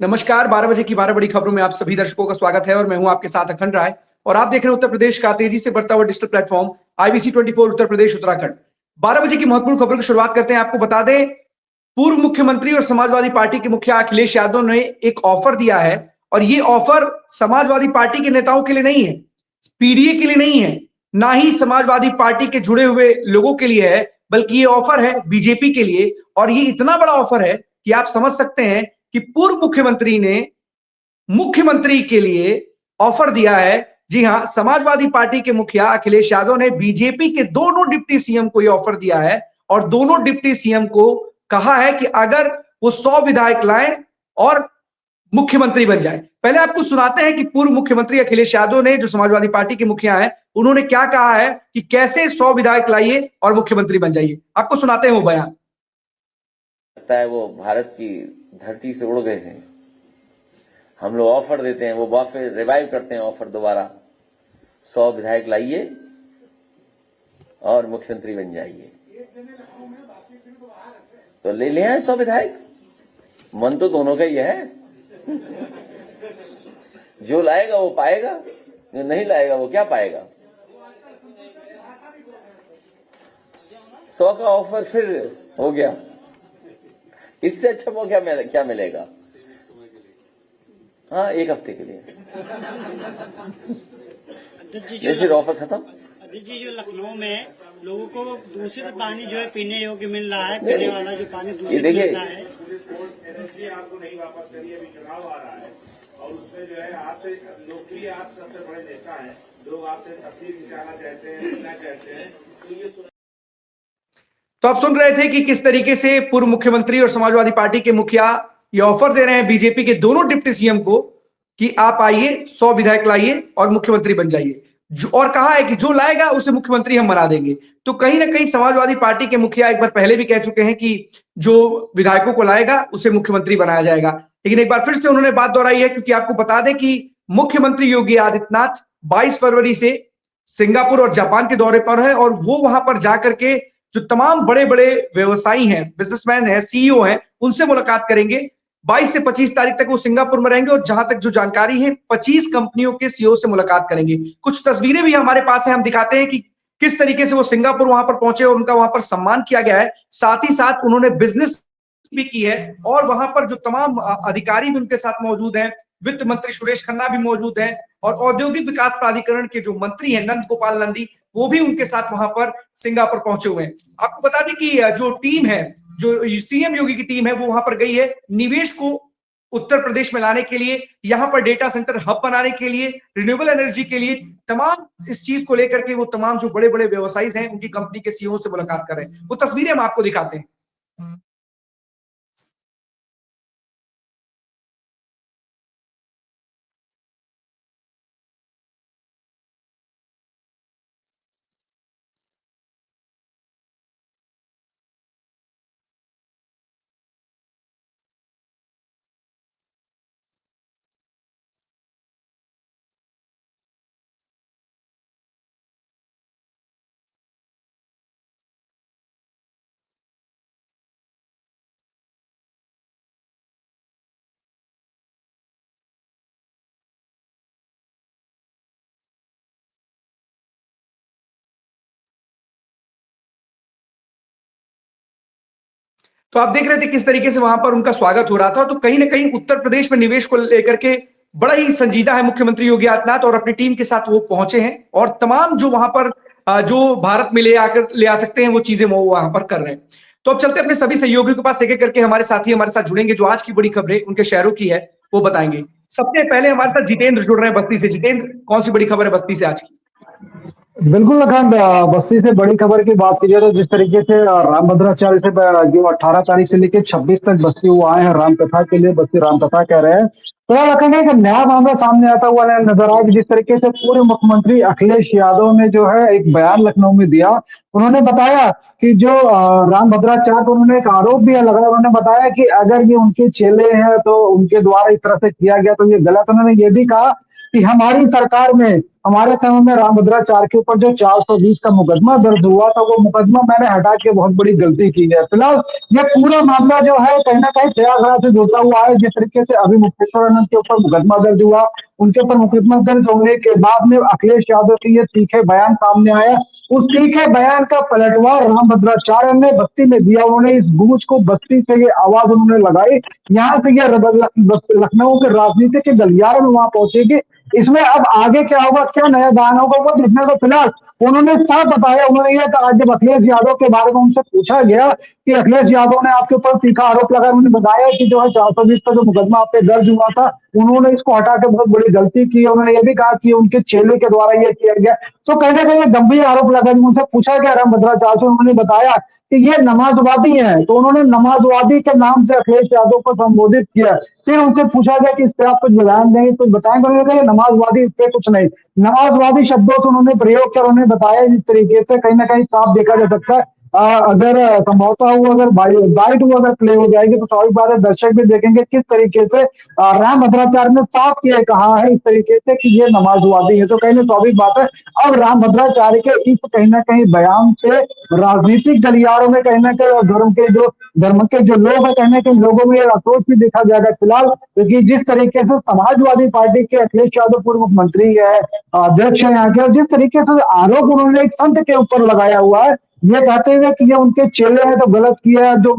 नमस्कार, 12 बजे की 12 बड़ी खबरों में आप सभी दर्शकों का स्वागत है और मैं हूं आपके साथ अखंड राय। और आप देख रहे हैं उत्तर प्रदेश का तेजी से बढ़ता हुआ digital platform IBC 24 Uttar Pradesh Uttarakhand. 12 बजे की महत्वपूर्ण खबरों की शुरुआत करते हैं। आपको बता दें, पूर्व मुख्यमंत्री और समाजवादी पार्टी के मुखिया अखिलेश यादव ने एक ऑफर दिया है और ये ऑफर समाजवादी पार्टी के नेताओं के लिए नहीं है, पीडीए के लिए नहीं है, ना ही समाजवादी पार्टी के जुड़े हुए लोगों के लिए है, बल्कि ये ऑफर है बीजेपी के लिए। और ये इतना बड़ा ऑफर है कि आप समझ सकते हैं कि पूर्व मुख्यमंत्री ने मुख्यमंत्री के लिए ऑफर दिया है। जी हां, समाजवादी पार्टी के मुखिया अखिलेश यादव ने बीजेपी के दोनों डिप्टी सीएम को यह ऑफर दिया है और दोनों डिप्टी सीएम को कहा है कि अगर वो 100 विधायक लाएं और मुख्यमंत्री बन जाए। पहले आपको सुनाते हैं कि पूर्व मुख्यमंत्री अखिलेश यादव ने, जो समाजवादी पार्टी के मुखिया हैं, उन्होंने क्या कहा है कि कैसे 100 विधायक लाइए और मुख्यमंत्री बन जाइए। आपको सुनाते हैं वो बयान। लगता है वो भारत की धरती से उड़ गए हैं। हम लोग ऑफर देते हैं, वो फिर रिवाइव करते हैं ऑफर दोबारा, 100 विधायक लाइए और मुख्यमंत्री बन जाइए। तो ले लिया है 100 विधायक, मन तो दोनों का ही है। जो लाएगा वो पाएगा, जो नहीं लाएगा वो क्या पाएगा। 100 का ऑफर फिर हो गया, इससे अच्छा वो क्या मिलेगा। हाँ, एक हफ्ते के लिए फिर ऑफर खत्म। अध्यक्ष जी, जो लखनऊ में लोगों को दूषित पानी जो है पीने योग्य मिल रहा है, पीने वाला जो पानी दूषित मिलता है, आपको नहीं वापस करिए। अभी चुनाव आ रहा है और उसमें जो है आपसे लोकप्रिय, आप सबसे बड़े नेता हैं, लोग आपसे तस्वीर खिंचाना चाहते हैं, लिखना चाहते हैं, तो आप सुन रहे थे कि किस तरीके से पूर्व मुख्यमंत्री और समाजवादी पार्टी के मुखिया ये ऑफर दे रहे हैं बीजेपी के दोनों डिप्टी सीएम को कि आप आइए, 100 विधायक लाइए और मुख्यमंत्री बन जाइए। और कहा है कि जो लाएगा उसे मुख्यमंत्री हम बना देंगे। तो कहीं ना कहीं समाजवादी पार्टी के मुखिया एक बार पहले भी कह चुके हैं कि जो विधायकों को लाएगा उसे मुख्यमंत्री बनाया जाएगा। लेकिन एक बार फिर से उन्होंने बात दोहराई है, क्योंकि आपको बता दें कि मुख्यमंत्री योगी आदित्यनाथ 22 फरवरी से सिंगापुर और जापान के दौरे पर है और वो वहां पर जाकर के जो तमाम बड़े बड़े व्यवसायी हैं, बिजनेसमैन हैं, सीईओ हैं, उनसे मुलाकात करेंगे। 22 से 25 तारीख तक वो सिंगापुर में रहेंगे और जहां तक जो जानकारी है 25 कंपनियों के सीईओ से मुलाकात करेंगे। कुछ तस्वीरें भी हमारे पास है, हम दिखाते हैं कि किस तरीके से वो सिंगापुर वहां पर पहुंचे और उनका वहां पर सम्मान किया गया है। साथ ही साथ उन्होंने बिजनेस भी की है और वहां पर जो तमाम अधिकारी भी उनके साथ मौजूद हैं, वित्त मंत्री सुरेश खन्ना भी मौजूद हैं और औद्योगिक विकास प्राधिकरण के जो मंत्री हैं नंद गोपाल नंदी, वो भी उनके साथ वहां पर सिंगापुर पहुंचे हुए हैं। आपको बता दें कि जो टीम है, जो सीएम योगी की टीम है, वो वहां पर गई है निवेश को उत्तर प्रदेश में लाने के लिए, यहाँ पर डेटा सेंटर हब बनाने के लिए, रिन्यूएबल एनर्जी के लिए, तमाम इस चीज को लेकर के वो तमाम जो बड़े बड़े व्यवसायी हैं उनकी कंपनी के सीईओ से मुलाकात कर रहे हैं। वो तस्वीरें हम आपको दिखाते हैं। तो आप देख रहे थे किस तरीके से वहां पर उनका स्वागत हो रहा था। तो कहीं ना कहीं उत्तर प्रदेश में निवेश को लेकर के बड़ा ही संजीदा है मुख्यमंत्री योगी आदित्यनाथ और अपनी टीम के साथ वो पहुंचे हैं और तमाम जो वहां पर जो भारत में ले आ सकते हैं वो चीजें वो वहां पर कर रहे हैं। तो अब चलते अपने सभी सहयोगियों के पास, एक एक करके हमारे साथी हमारे साथ जुड़ेंगे, जो आज की बड़ी खबरें उनके शहरों की है वो बताएंगे। सबसे पहले हमारे साथ जितेंद्र जुड़ रहे हैं बस्ती से। जितेंद्र, कौन सी बड़ी खबर है बस्ती से आज की? बिल्कुल अखंड, बस्ती से बड़ी खबर की बात कीजिए तो जिस तरीके से रामभद्राचार्य से जो 18 तारीख से लेकर 26 तक बस्ती वो आए हैं राम कथा के लिए, बस्ती राम कथा कह रहे हैं। तो अखंड एक नया मामला सामने आता हुआ नजर आया कि जिस तरीके से पूर्व मुख्यमंत्री अखिलेश यादव ने जो है एक बयान लखनऊ में दिया। उन्होंने बताया कि जो रामभद्राचार्य, उन्होंने एक आरोप भी लगाया। उन्होंने बताया कि अगर ये उनके चेले हैं तो उनके द्वारा इस तरह से किया गया तो ये गलत। उन्होंने ये भी कहा कि हमारी सरकार में, हमारे समय में रामभद्राचार्य के ऊपर जो 420 का मुकदमा दर्ज हुआ था, वो मुकदमा मैंने हटा के बहुत बड़ी गलती की है। फिलहाल ये पूरा मामला जो है कहीं ना कहीं प्रयागराज से जुड़ता हुआ है। जिस तरीके से अभी मुक्तेश्वर आनंद के ऊपर मुकदमा दर्ज हुआ, उनके ऊपर मुकदमा दर्ज होने के बाद में अखिलेश यादव के ये तीखे बयान सामने आया। उस तीखे बयान का पलटवार रामभद्राचार्य ने बस्ती में दिया। उन्होंने इस गूंज को बस्ती से ये आवाज उन्होंने लगाई, यहाँ से ये लखनऊ के राजनीति के गलियारे में वहां पहुंचेगी। इसमें अब आगे क्या होगा, क्या नया गान होगा, वो देखने को फिलहाल उन्होंने साफ बताया। उन्होंने यह कहा, जब अखिलेश यादव के बारे में उनसे पूछा गया कि अखिलेश यादव ने आपके ऊपर तीखा आरोप लगाया, उन्होंने बताया कि जो है 420 का जो मुकदमा आप पे दर्ज हुआ था, उन्होंने इसको हटा के बहुत बड़ी गलती की। उन्होंने यह भी कहा कि उनके चेले के द्वारा यह किया गया। तो कहीं ना कहीं गंभीर आरोप लगा। उनसे पूछा गया रामभद्राचार्य से, उन्होंने बताया कि ये नमाजवादी हैं, तो उन्होंने नमाजवादी के नाम से अखिलेश यादव को संबोधित किया। फिर उनसे पूछा गया कि इस पर आप कुछ बयान देंगे, कुछ बताएंगे। उन्होंने कहा नमाजवादी, इस पे कुछ नहीं। नमाजवादी शब्दों से उन्होंने प्रयोग कर उन्हें बताया। इस तरीके से कहीं ना कहीं साफ देखा जा सकता है। अगर संभवतः वो अगर बाइट वो अगर प्ले हो जाएगी तो स्वाभाविक बात है दर्शक भी देखेंगे किस तरीके से रामभद्राचार्य ने साफ ये कहा है इस तरीके से कि ये नमाजवादी है। तो कहीं ना स्वाभाविक बात है अब रामभद्राचार्य के इस कहीं ना कहीं बयान से राजनीतिक गलियारों में कहीं ना कहीं और धर्म के जो लोग हैं, कहीं ना कहीं लोगों में आक्रोश भी देखा जाएगा फिलहाल। क्योंकि जिस तरीके से समाजवादी पार्टी के अखिलेश यादव पूर्व मुख्यमंत्री है, अध्यक्ष है यहाँ के, और जिस तरीके से आरोप उन्होंने एक संत के ऊपर लगाया हुआ है, ये कहते हुए कि ये उनके चेले हैं तो गलत किया है, जो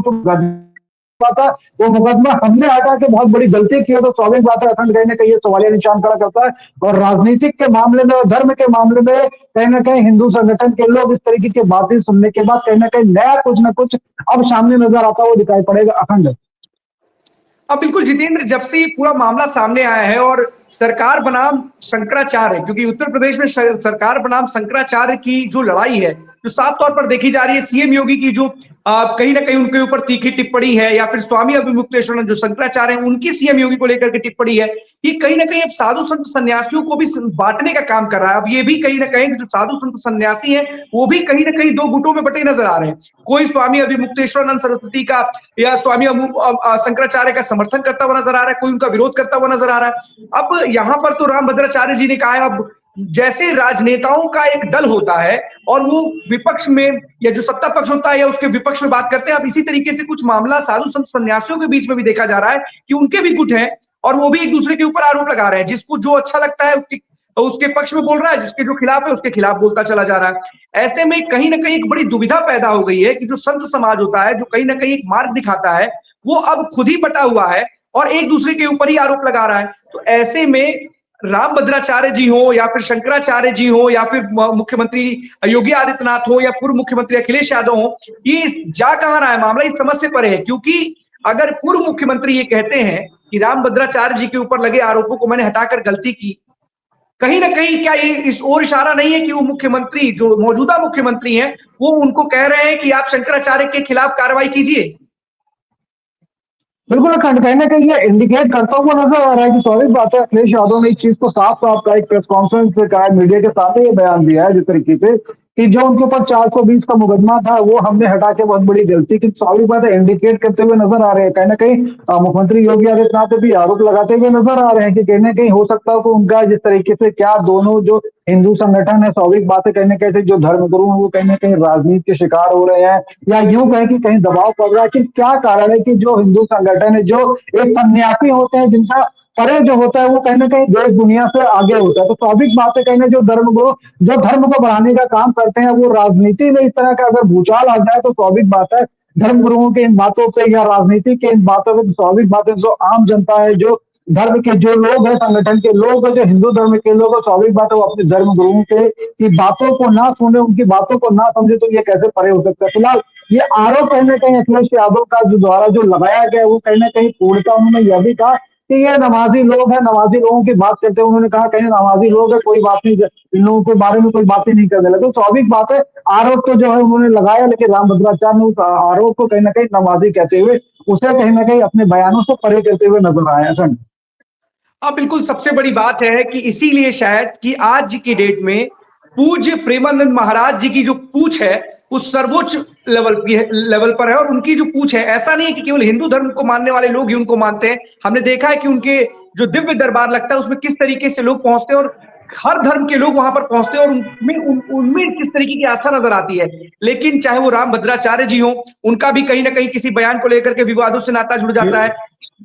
था वो मुकदमा हमने हटा के बहुत बड़ी गलती की है। तो स्वाभाविक बात है अखंड कहीं ना कहीं ये सवालिया निशान खड़ा करता है। और राजनीतिक के मामले में और धर्म के मामले में कहीं ना कहीं हिंदू संगठन के लोग इस तरीके की बातें सुनने के बाद कहीं ना कहीं नया कुछ ना कुछ अब सामने नजर आता हुआ दिखाई पड़ेगा। अखंड अब बिल्कुल जितेंद्र, जब से ये पूरा मामला सामने आया है और सरकार बनाम शंकराचार्य, क्योंकि उत्तर प्रदेश में सरकार बनाम शंकराचार्य की जो लड़ाई है, जो साफ तौर पर देखी जा रही है, सीएम योगी की जो कहीं ना कहीं उनके ऊपर तीखी टिप्पणी है, या फिर स्वामी अभिमुक्तेश्वर जो शंकराचार्य हैं उनकी सीएम योगी को लेकर के टिप्पणी है, ये कहीं ना कहीं अब साधु संत सन्यासियों को भी बांटने का काम कर रहा है। अब ये भी कहीं ना कहीं जो साधु संत सन्यासी हैं वो भी कहीं ना कहीं दो गुटों में बटे नजर आ रहे हैं। कोई स्वामी अभिमुक्तेश्वर सरस्वती का या स्वामी शंकराचार्य का समर्थन करता हुआ नजर आ रहा है, कोई उनका विरोध करता हुआ नजर आ रहा है। अब यहाँ पर तो रामभद्राचार्य जी ने कहा है, अब जैसे राजनेताओं का एक दल होता है और वो विपक्ष में या जो सत्ता पक्ष होता है या उसके विपक्ष में बात करते हैं, अब इसी तरीके से कुछ मामला साधु संत सन्यासियों के बीच में भी देखा जा रहा है कि उनके भी गुट हैं और वो भी एक दूसरे के ऊपर आरोप लगा रहे हैं। जिसको जो अच्छा लगता है उसके पक्ष में बोल रहा है, जिसके जो खिलाफ है उसके खिलाफ बोलता चला जा रहा है। ऐसे में कहीं ना कहीं एक बड़ी दुविधा पैदा हो गई है कि जो संत समाज होता है, जो कहीं ना कहीं एक मार्ग दिखाता है, वो अब खुद ही बटा हुआ है और एक दूसरे के ऊपर ही आरोप लगा रहा है। तो ऐसे में रामभद्राचार्य जी हो या फिर शंकराचार्य जी हो या फिर मुख्यमंत्री योगी आदित्यनाथ हो या पूर्व मुख्यमंत्री अखिलेश यादव हो, ये जा कहां रहा है मामला, इस समझ से परे है। क्योंकि अगर पूर्व मुख्यमंत्री ये कहते हैं कि रामभद्राचार्य जी के ऊपर लगे आरोपों को मैंने हटाकर गलती की, कहीं ना कहीं क्या ये इस ओर इशारा नहीं है कि वो मुख्यमंत्री जो मौजूदा मुख्यमंत्री हैं वो उनको कह रहे हैं कि आप शंकराचार्य के खिलाफ कार्रवाई कीजिए? बिल्कुल अखंड कहीं ना कहीं ये इंडिकेट करता हुआ नजर आ रहा है कि स्वाभाविक बात है अखिलेश यादव ने इस चीज को साफ साफ का एक प्रेस कॉन्फ्रेंस से कहा, मीडिया के सामने ये बयान दिया है जिस तरीके से कि जो उनके ऊपर 420 का मुकदमा था वो हमने हटा के बहुत बड़ी गलती की। स्वाभाविक बात है इंडिकेट करते हुए नजर आ रहे हैं। कहीं ना कहीं मुख्यमंत्री योगी आदित्यनाथ पे भी आरोप लगाते हुए नजर आ रहे हैं कि कहीं ना कहीं हो सकता है कि उनका जिस तरीके से क्या दोनों जो हिंदू संगठन है, स्वाभाविक बात है कहीं ना कहीं जो धर्मगुरु हैं वो कहीं ना कहीं राजनीति के शिकार हो रहे हैं, या यूं कहें कि कहीं दबाव पड़ रहा है कि क्या कारण है कि जो हिंदू संगठन है, जो एक सन्यासी होते हैं जिनका परे जो होता है वो कहीं ना कहीं देश दुनिया से आगे होता है। तो स्वाभाविक बात है कहीं ना जो धर्मगुरु जो धर्म को बढ़ाने का काम करते हैं, वो राजनीति में इस तरह का अगर भूचाल आ जाए तो स्वाभाविक बात है धर्मगुरुओं के इन बातों पे या राजनीति के इन बातों पे स्वाभाविक बात है जो आम जनता है, जो धर्म के जो लोग हैं, संगठन के लोग हैं, जो हिंदू धर्म के लोग हैं, स्वाभाविक बात है वो अपने धर्म गुरुओं के की बातों को ना सुने, उनकी बातों को ना समझे, तो ये कैसे परे हो सकता है। फिलहाल ये आरोप कहीं ना कहीं अखिलेश यादव का जो द्वारा जो लगाया गया वो कहीं ना कहीं पूर्णता उन्होंने यह भी कहा कि ये नमाजी लोग हैं। नमाजी लोगों की बात करते हुए उन्होंने कहा कहीं नमाजी लोग है, कोई बात नहीं, इन लोगों के बारे में कोई बातें नहीं करने लगे। स्वाभाविक बात है आरोप तो जो है उन्होंने लगाया, लेकिन रामभद्राचार्य ने उस आरोप को कहीं ना कहीं नमाजी कहते हुए उसे कहीं ना कहीं अपने बयानों से परे करते हुए नजर आया। हाँ बिल्कुल, सबसे बड़ी बात है कि इसीलिए शायद कि आज की डेट में पूज्य प्रेमानंद महाराज जी की जो पूछ है उस सर्वोच्च लेवल पर है और उनकी जो पूछ है, ऐसा नहीं है कि केवल हिंदू धर्म को मानने वाले लोग ही उनको मानते हैं। हमने देखा है कि उनके जो दिव्य दरबार लगता है उसमें किस तरीके से लोग पहुंचते हैं और हर धर्म के लोग वहां पर पहुंचते हैं और उनमें किस तरीके की आस्था नजर आती है। लेकिन चाहे वो रामभद्राचार्य जी हो, उनका भी कहीं ना कहीं किसी बयान को लेकर के विवादों से नाता जुड़ जाता है।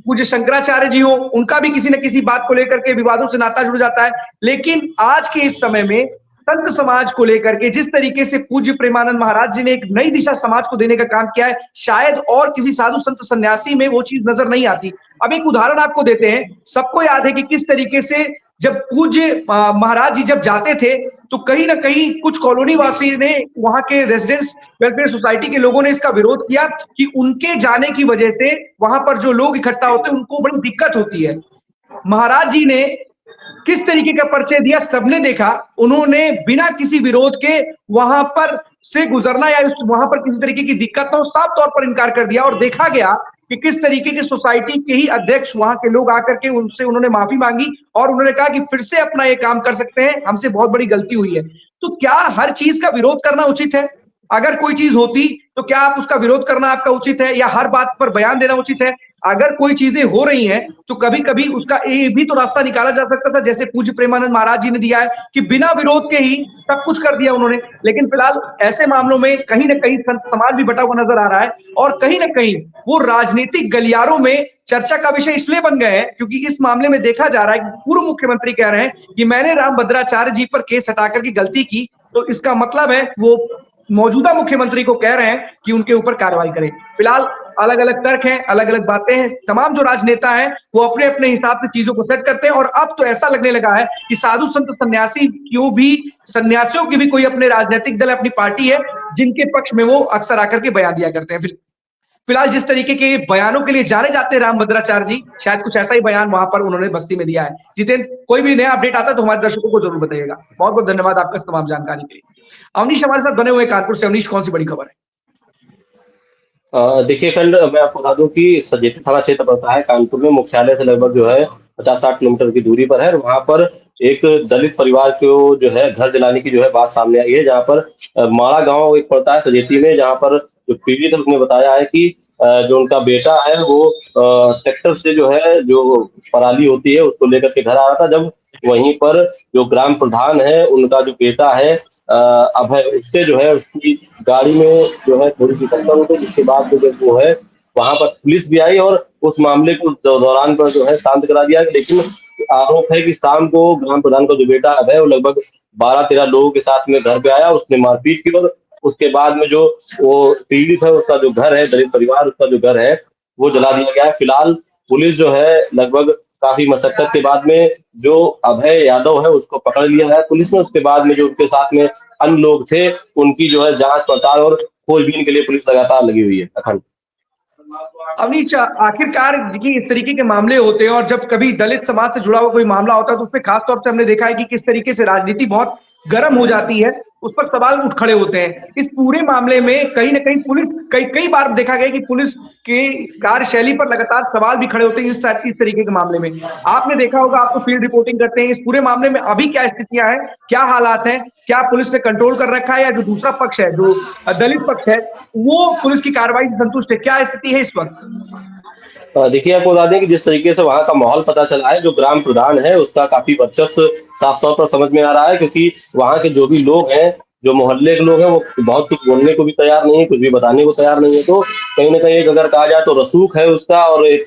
पूज्य शंकराचार्य जी हो, उनका भी किसी न किसी बात को लेकर के विवादों से नाता जुड़ जाता है। लेकिन आज के इस समय में संत समाज को लेकर के जिस तरीके से पूज्य प्रेमानंद महाराज जी ने एक नई दिशा समाज को देने का काम किया है, शायद और किसी साधु संत सन्यासी में वो चीज नजर नहीं आती। अब एक उदाहरण आपको देते हैं। सबको याद है कि किस तरीके से जब पूज्य महाराज जी जब जाते थे तो कहीं ना कहीं कुछ कॉलोनी वासी ने, वहां के रेजिडेंट्स वेलफेयर सोसाइटी के लोगों ने इसका विरोध किया कि उनके जाने की वजह से वहां पर जो लोग इकट्ठा होते हैं उनको बड़ी दिक्कत होती है। महाराज जी ने किस तरीके का परिचय दिया, सबने देखा। उन्होंने बिना किसी विरोध के वहां पर से गुजरना या वहां पर किसी तरीके की दिक्कत हो, साफ तौर पर इनकार कर दिया। और देखा गया कि किस तरीके के सोसाइटी के ही अध्यक्ष वहां के लोग आकर के उनसे उन्होंने माफी मांगी और उन्होंने कहा कि फिर से अपना ये काम कर सकते हैं, हमसे बहुत बड़ी गलती हुई है। तो क्या हर चीज का विरोध करना उचित है? अगर कोई चीज होती तो क्या आप उसका विरोध करना आपका उचित है या हर बात पर बयान देना उचित है? अगर कोई चीजें हो रही हैं तो कभी कभी उसका ये भी तो रास्ता निकाला जा सकता था, जैसे पूज्य प्रेमानंद महाराज जी ने दिया है कि बिना विरोध के ही सब कुछ कर दिया उन्होंने। लेकिन फिलहाल ऐसे मामलों में कहीं ना कहीं संत समाज भी बटा हुआ नजर आ रहा है और कहीं ना कहीं वो राजनीतिक गलियारों में चर्चा का विषय इसलिए बन गए हैं क्योंकि इस मामले में देखा जा रहा है कि पूर्व मुख्यमंत्री कह रहे हैं कि मैंने रामभद्राचार्य जी पर केस हटाकर की गलती की, तो इसका मतलब है वो मौजूदा मुख्यमंत्री को कह रहे हैं कि उनके ऊपर कार्रवाई करें। फिलहाल अलग अलग तर्क हैं, अलग अलग बातें हैं। तमाम जो राजनेता हैं वो अपने अपने हिसाब से चीजों को सेट करते हैं और अब तो ऐसा लगने लगा है कि साधु संत सन्यासियों की भी कोई अपने राजनीतिक दल, अपनी पार्टी है जिनके पक्ष में वो अक्सर आकर के बयान दिया करते हैं। फिलहाल जिस तरीके के बयानों के लिए जाने जाते हैं रामभद्राचार्य जी, शायद कुछ ऐसा ही बयान वहां पर उन्होंने बस्ती में दिया है। जितेंद्र, कोई भी नया अपडेट आता है तो हमारे दर्शकों को जरूर बताइएगा। बहुत बहुत धन्यवाद आपका इस तमाम जानकारी के लिए। अवनीश हमारे साथ बने हुए कानपुर से। अवनीश, कौन सी बड़ी खबर है? देखिए खंड, मैं आपको बता दूं कि सजेती थाना क्षेत्र पड़ता है कानपुर में, मुख्यालय से लगभग जो है 50-60 किलोमीटर की दूरी पर है। और वहां पर एक दलित परिवार को जो है घर दिलाने की जो है बात सामने आई है, जहां पर माड़ा गांव एक पड़ता है सजेती में, जहां पर जो पीड़ित है उसने बताया है कि जो उनका बेटा है वो ट्रैक्टर से जो है जो पराली होती है उसको लेकर के घर आ रहा था, जब वहीं पर जो ग्राम प्रधान है उनका जो बेटा है अभय, उससे जो है उसकी गाड़ी में जो है थोड़ी सी टक्कर हो गई, जिसके बाद जो वो है वहां पर पुलिस भी आई और उस मामले को दौरान पर जो है शांत करा दिया। लेकिन आरोप है कि शाम को ग्राम प्रधान का जो बेटा अभय वो लगभग 12-13 लोगों के साथ में घर पे आया, उसने मारपीट की और उसके बाद में जो वो पीड़ित है उसका जो घर है, दलित परिवार उसका जो घर है वो जला दिया गया है। फिलहाल पुलिस जो है लगभग काफी मशक्कत के बाद में जो अभय यादव है उसको पकड़ लिया है पुलिस ने। उसके बाद में जो उसके साथ में अन्य लोग थे उनकी जो है जांच पड़ताल और खोजबीन के लिए पुलिस लगातार लगी हुई है। अखंड अवनीश, आखिरकार की इस तरीके के मामले होते हैं और जब कभी दलित समाज से जुड़ा हुआ कोई मामला होता है तो उसमें खासतौर से हमने देखा है कि किस तरीके से राजनीति बहुत गर्म हो जाती है, उस पर सवाल उठ खड़े होते हैं। इस पूरे मामले में कहीं ना कहीं पुलिस कई बार देखा गया कि पुलिस के कार्यशैली पर लगातार सवाल भी खड़े होते हैं इस तरीके के मामले में। आपने देखा होगा, आप तो फील्ड रिपोर्टिंग करते हैं, इस पूरे मामले में अभी क्या स्थितियां हैं, क्या हालात हैं? क्या पुलिस ने कंट्रोल कर रखा है या जो दूसरा पक्ष है, जो दलित पक्ष है, वो पुलिस की कार्रवाई से संतुष्ट है? क्या स्थिति है इस वक्त? देखिए, आपको बता दें कि जिस तरीके से वहां का माहौल पता चला है, जो ग्राम प्रधान है उसका काफी वर्चस्व साफ तौर पर समझ में आ रहा है, क्योंकि वहां के जो भी लोग हैं, जो मोहल्ले के लोग हैं, वो बहुत कुछ बोलने को भी तैयार नहीं है, कुछ भी बताने को तैयार नहीं है। तो कहीं ना कहीं एक अगर कहा जाए तो रसूख है उसका और एक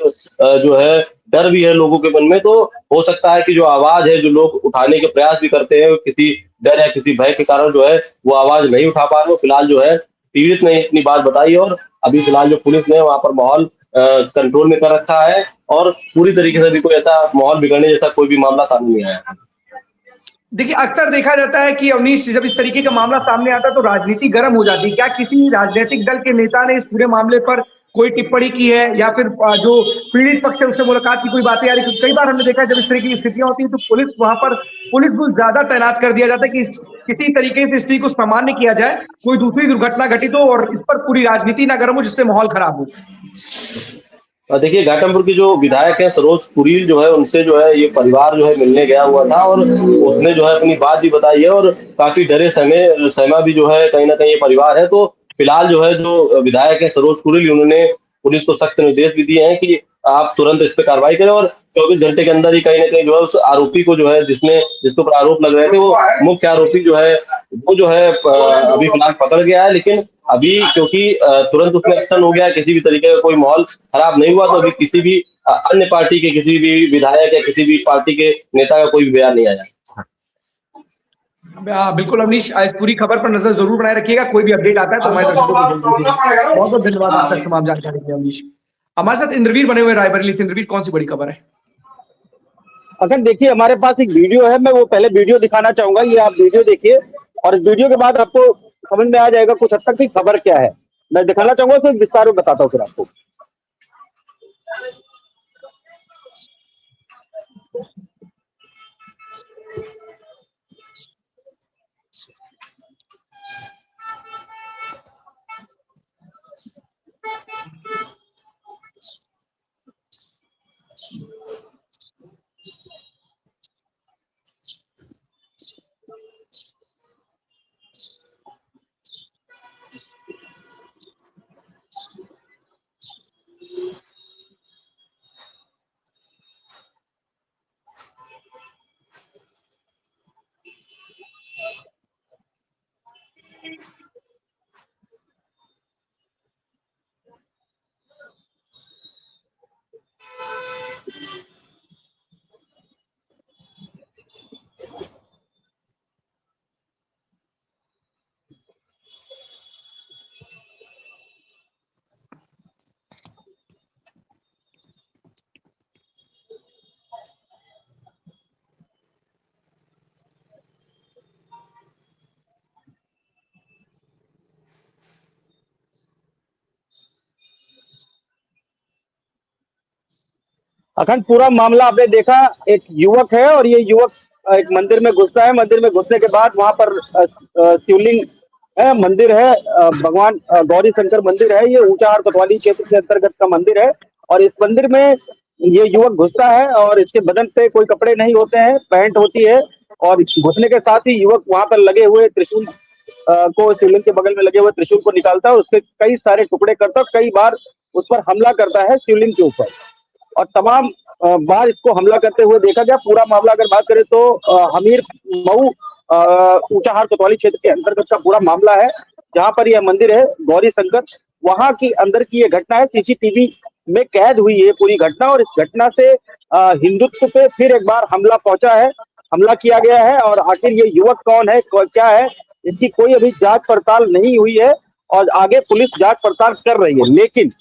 जो है डर भी है लोगों के मन में। तो हो सकता है कि जो आवाज है, जो लोग उठाने के प्रयास भी करते हैं, किसी डर या किसी भय के कारण जो है वो आवाज नहीं उठा पा रहे हो। फिलहाल जो है पीड़ित ने इतनी बात बताई और अभी फिलहाल जो पुलिस ने वहां पर माहौल कंट्रोल में कर रखा है और पूरी तरीके से भी कोई ऐसा माहौल बिगड़ने जैसा कोई भी मामला सामने नहीं आया। देखिए, अक्सर देखा जाता है कि अवनीश, जब इस तरीके का मामला सामने आता है तो राजनीति गर्म हो जाती है। क्या किसी राजनीतिक दल के नेता ने इस पूरे मामले पर कोई टिप्पणी की है या फिर जो पीड़ित पक्ष है उससे मुलाकात की कोई बातें आ रही? कई बार हमने देखा जब इस तरह की स्थितियां होती है तो पुलिस को ज्यादा तैनात कर दिया जाता है कि किसी तरीके से स्थिति को सामान्य किया जाए, कोई दूसरी दुर्घटना घटित हो और इस पर पूरी राजनीति ना गर्म हो जिससे माहौल खराब हो। देखिए घाटमपुर की जो विधायक है सरोज पुरी जो है उनसे जो है ये परिवार जो है मिलने गया हुआ था और उसने जो है अपनी बात भी बताई है और काफी डरे सहमा भी जो है कहीं ना कहीं ये परिवार है। तो फिलहाल जो है जो विधायक है सरोज पुरी उन्होंने पुलिस को सख्त निर्देश भी दिए हैं कि आप तुरंत इस पे कार्रवाई करें और 24 घंटे के अंदर ही कहीं ना कहीं जो है उस आरोपी को जो है जिसके ऊपर आरोप लग रहे थे वो मुख्य आरोपी जो है वो जो है अभी फिलहाल पकड़ गया है। लेकिन अभी क्योंकि तुरंत उसमें एक्शन हो गया है, किसी भी तरीके का कोई माहौल खराब नहीं हुआ, तो अभी किसी भी अन्य पार्टी के किसी भी विधायक या किसी भी पार्टी के नेता का कोई भी बयान नहीं आया। बिल्कुल अवनीश, इस पूरी खबर पर नजर जरूर बनाए रखिएगा। कोई भी अपडेट आता है तो हमारे दर्शकों को जरूर दीजिएगा। बहुत बहुत धन्यवाद आप तक तमाम जानकारी के लिए अवनीश। हमारे साथ इंद्रवीर बने हुए रायबरेली से। इंद्रवीर, कौन सी बड़ी खबर है? अगर देखिए हमारे पास एक वीडियो है, मैं वो पहले वीडियो दिखाना चाहूंगा। ये आप वीडियो देखिए और इस वीडियो के बाद आपको समझ में आ जाएगा कुछ हद तक की खबर क्या है। मैं दिखाना चाहूंगा तो विस्तार में बताता हूँ फिर आपको। अखंड पूरा मामला आपने देखा। एक युवक है और ये युवक एक मंदिर में घुसता है। मंदिर में घुसने के बाद वहां पर शिवलिंग है, मंदिर है, भगवान गौरी शंकर मंदिर है। ये ऊंचाहार कोतवाली क्षेत्र के अंतर्गत का मंदिर है और इस मंदिर में ये युवक घुसता है और इसके बदन पे कोई कपड़े नहीं होते हैं, पैंट होती है और घुसने के साथ ही युवक वहां पर लगे हुए त्रिशूल को, शिवलिंग के बगल में लगे हुए त्रिशूल को निकालता है, उसके कई सारे टुकड़े करता है, कई बार उस पर हमला करता है शिवलिंग के ऊपर और तमाम बार इसको हमला करते हुए देखा गया। पूरा मामला अगर बात करें तो हमीर मऊ ऊंचाहार कोतवाली क्षेत्र के अंतर्गत का पूरा मामला है, जहां पर यह मंदिर है गौरी शंकर, वहां की अंदर की ये घटना है। सीसीटीवी में कैद हुई है पूरी घटना और इस घटना से हिंदुत्व पे फिर एक बार हमला पहुंचा है, हमला किया गया है और आखिर ये युवक कौन है, क्या है, इसकी कोई अभी जांच पड़ताल नहीं हुई है और आगे पुलिस जांच पड़ताल कर रही है। लेकिन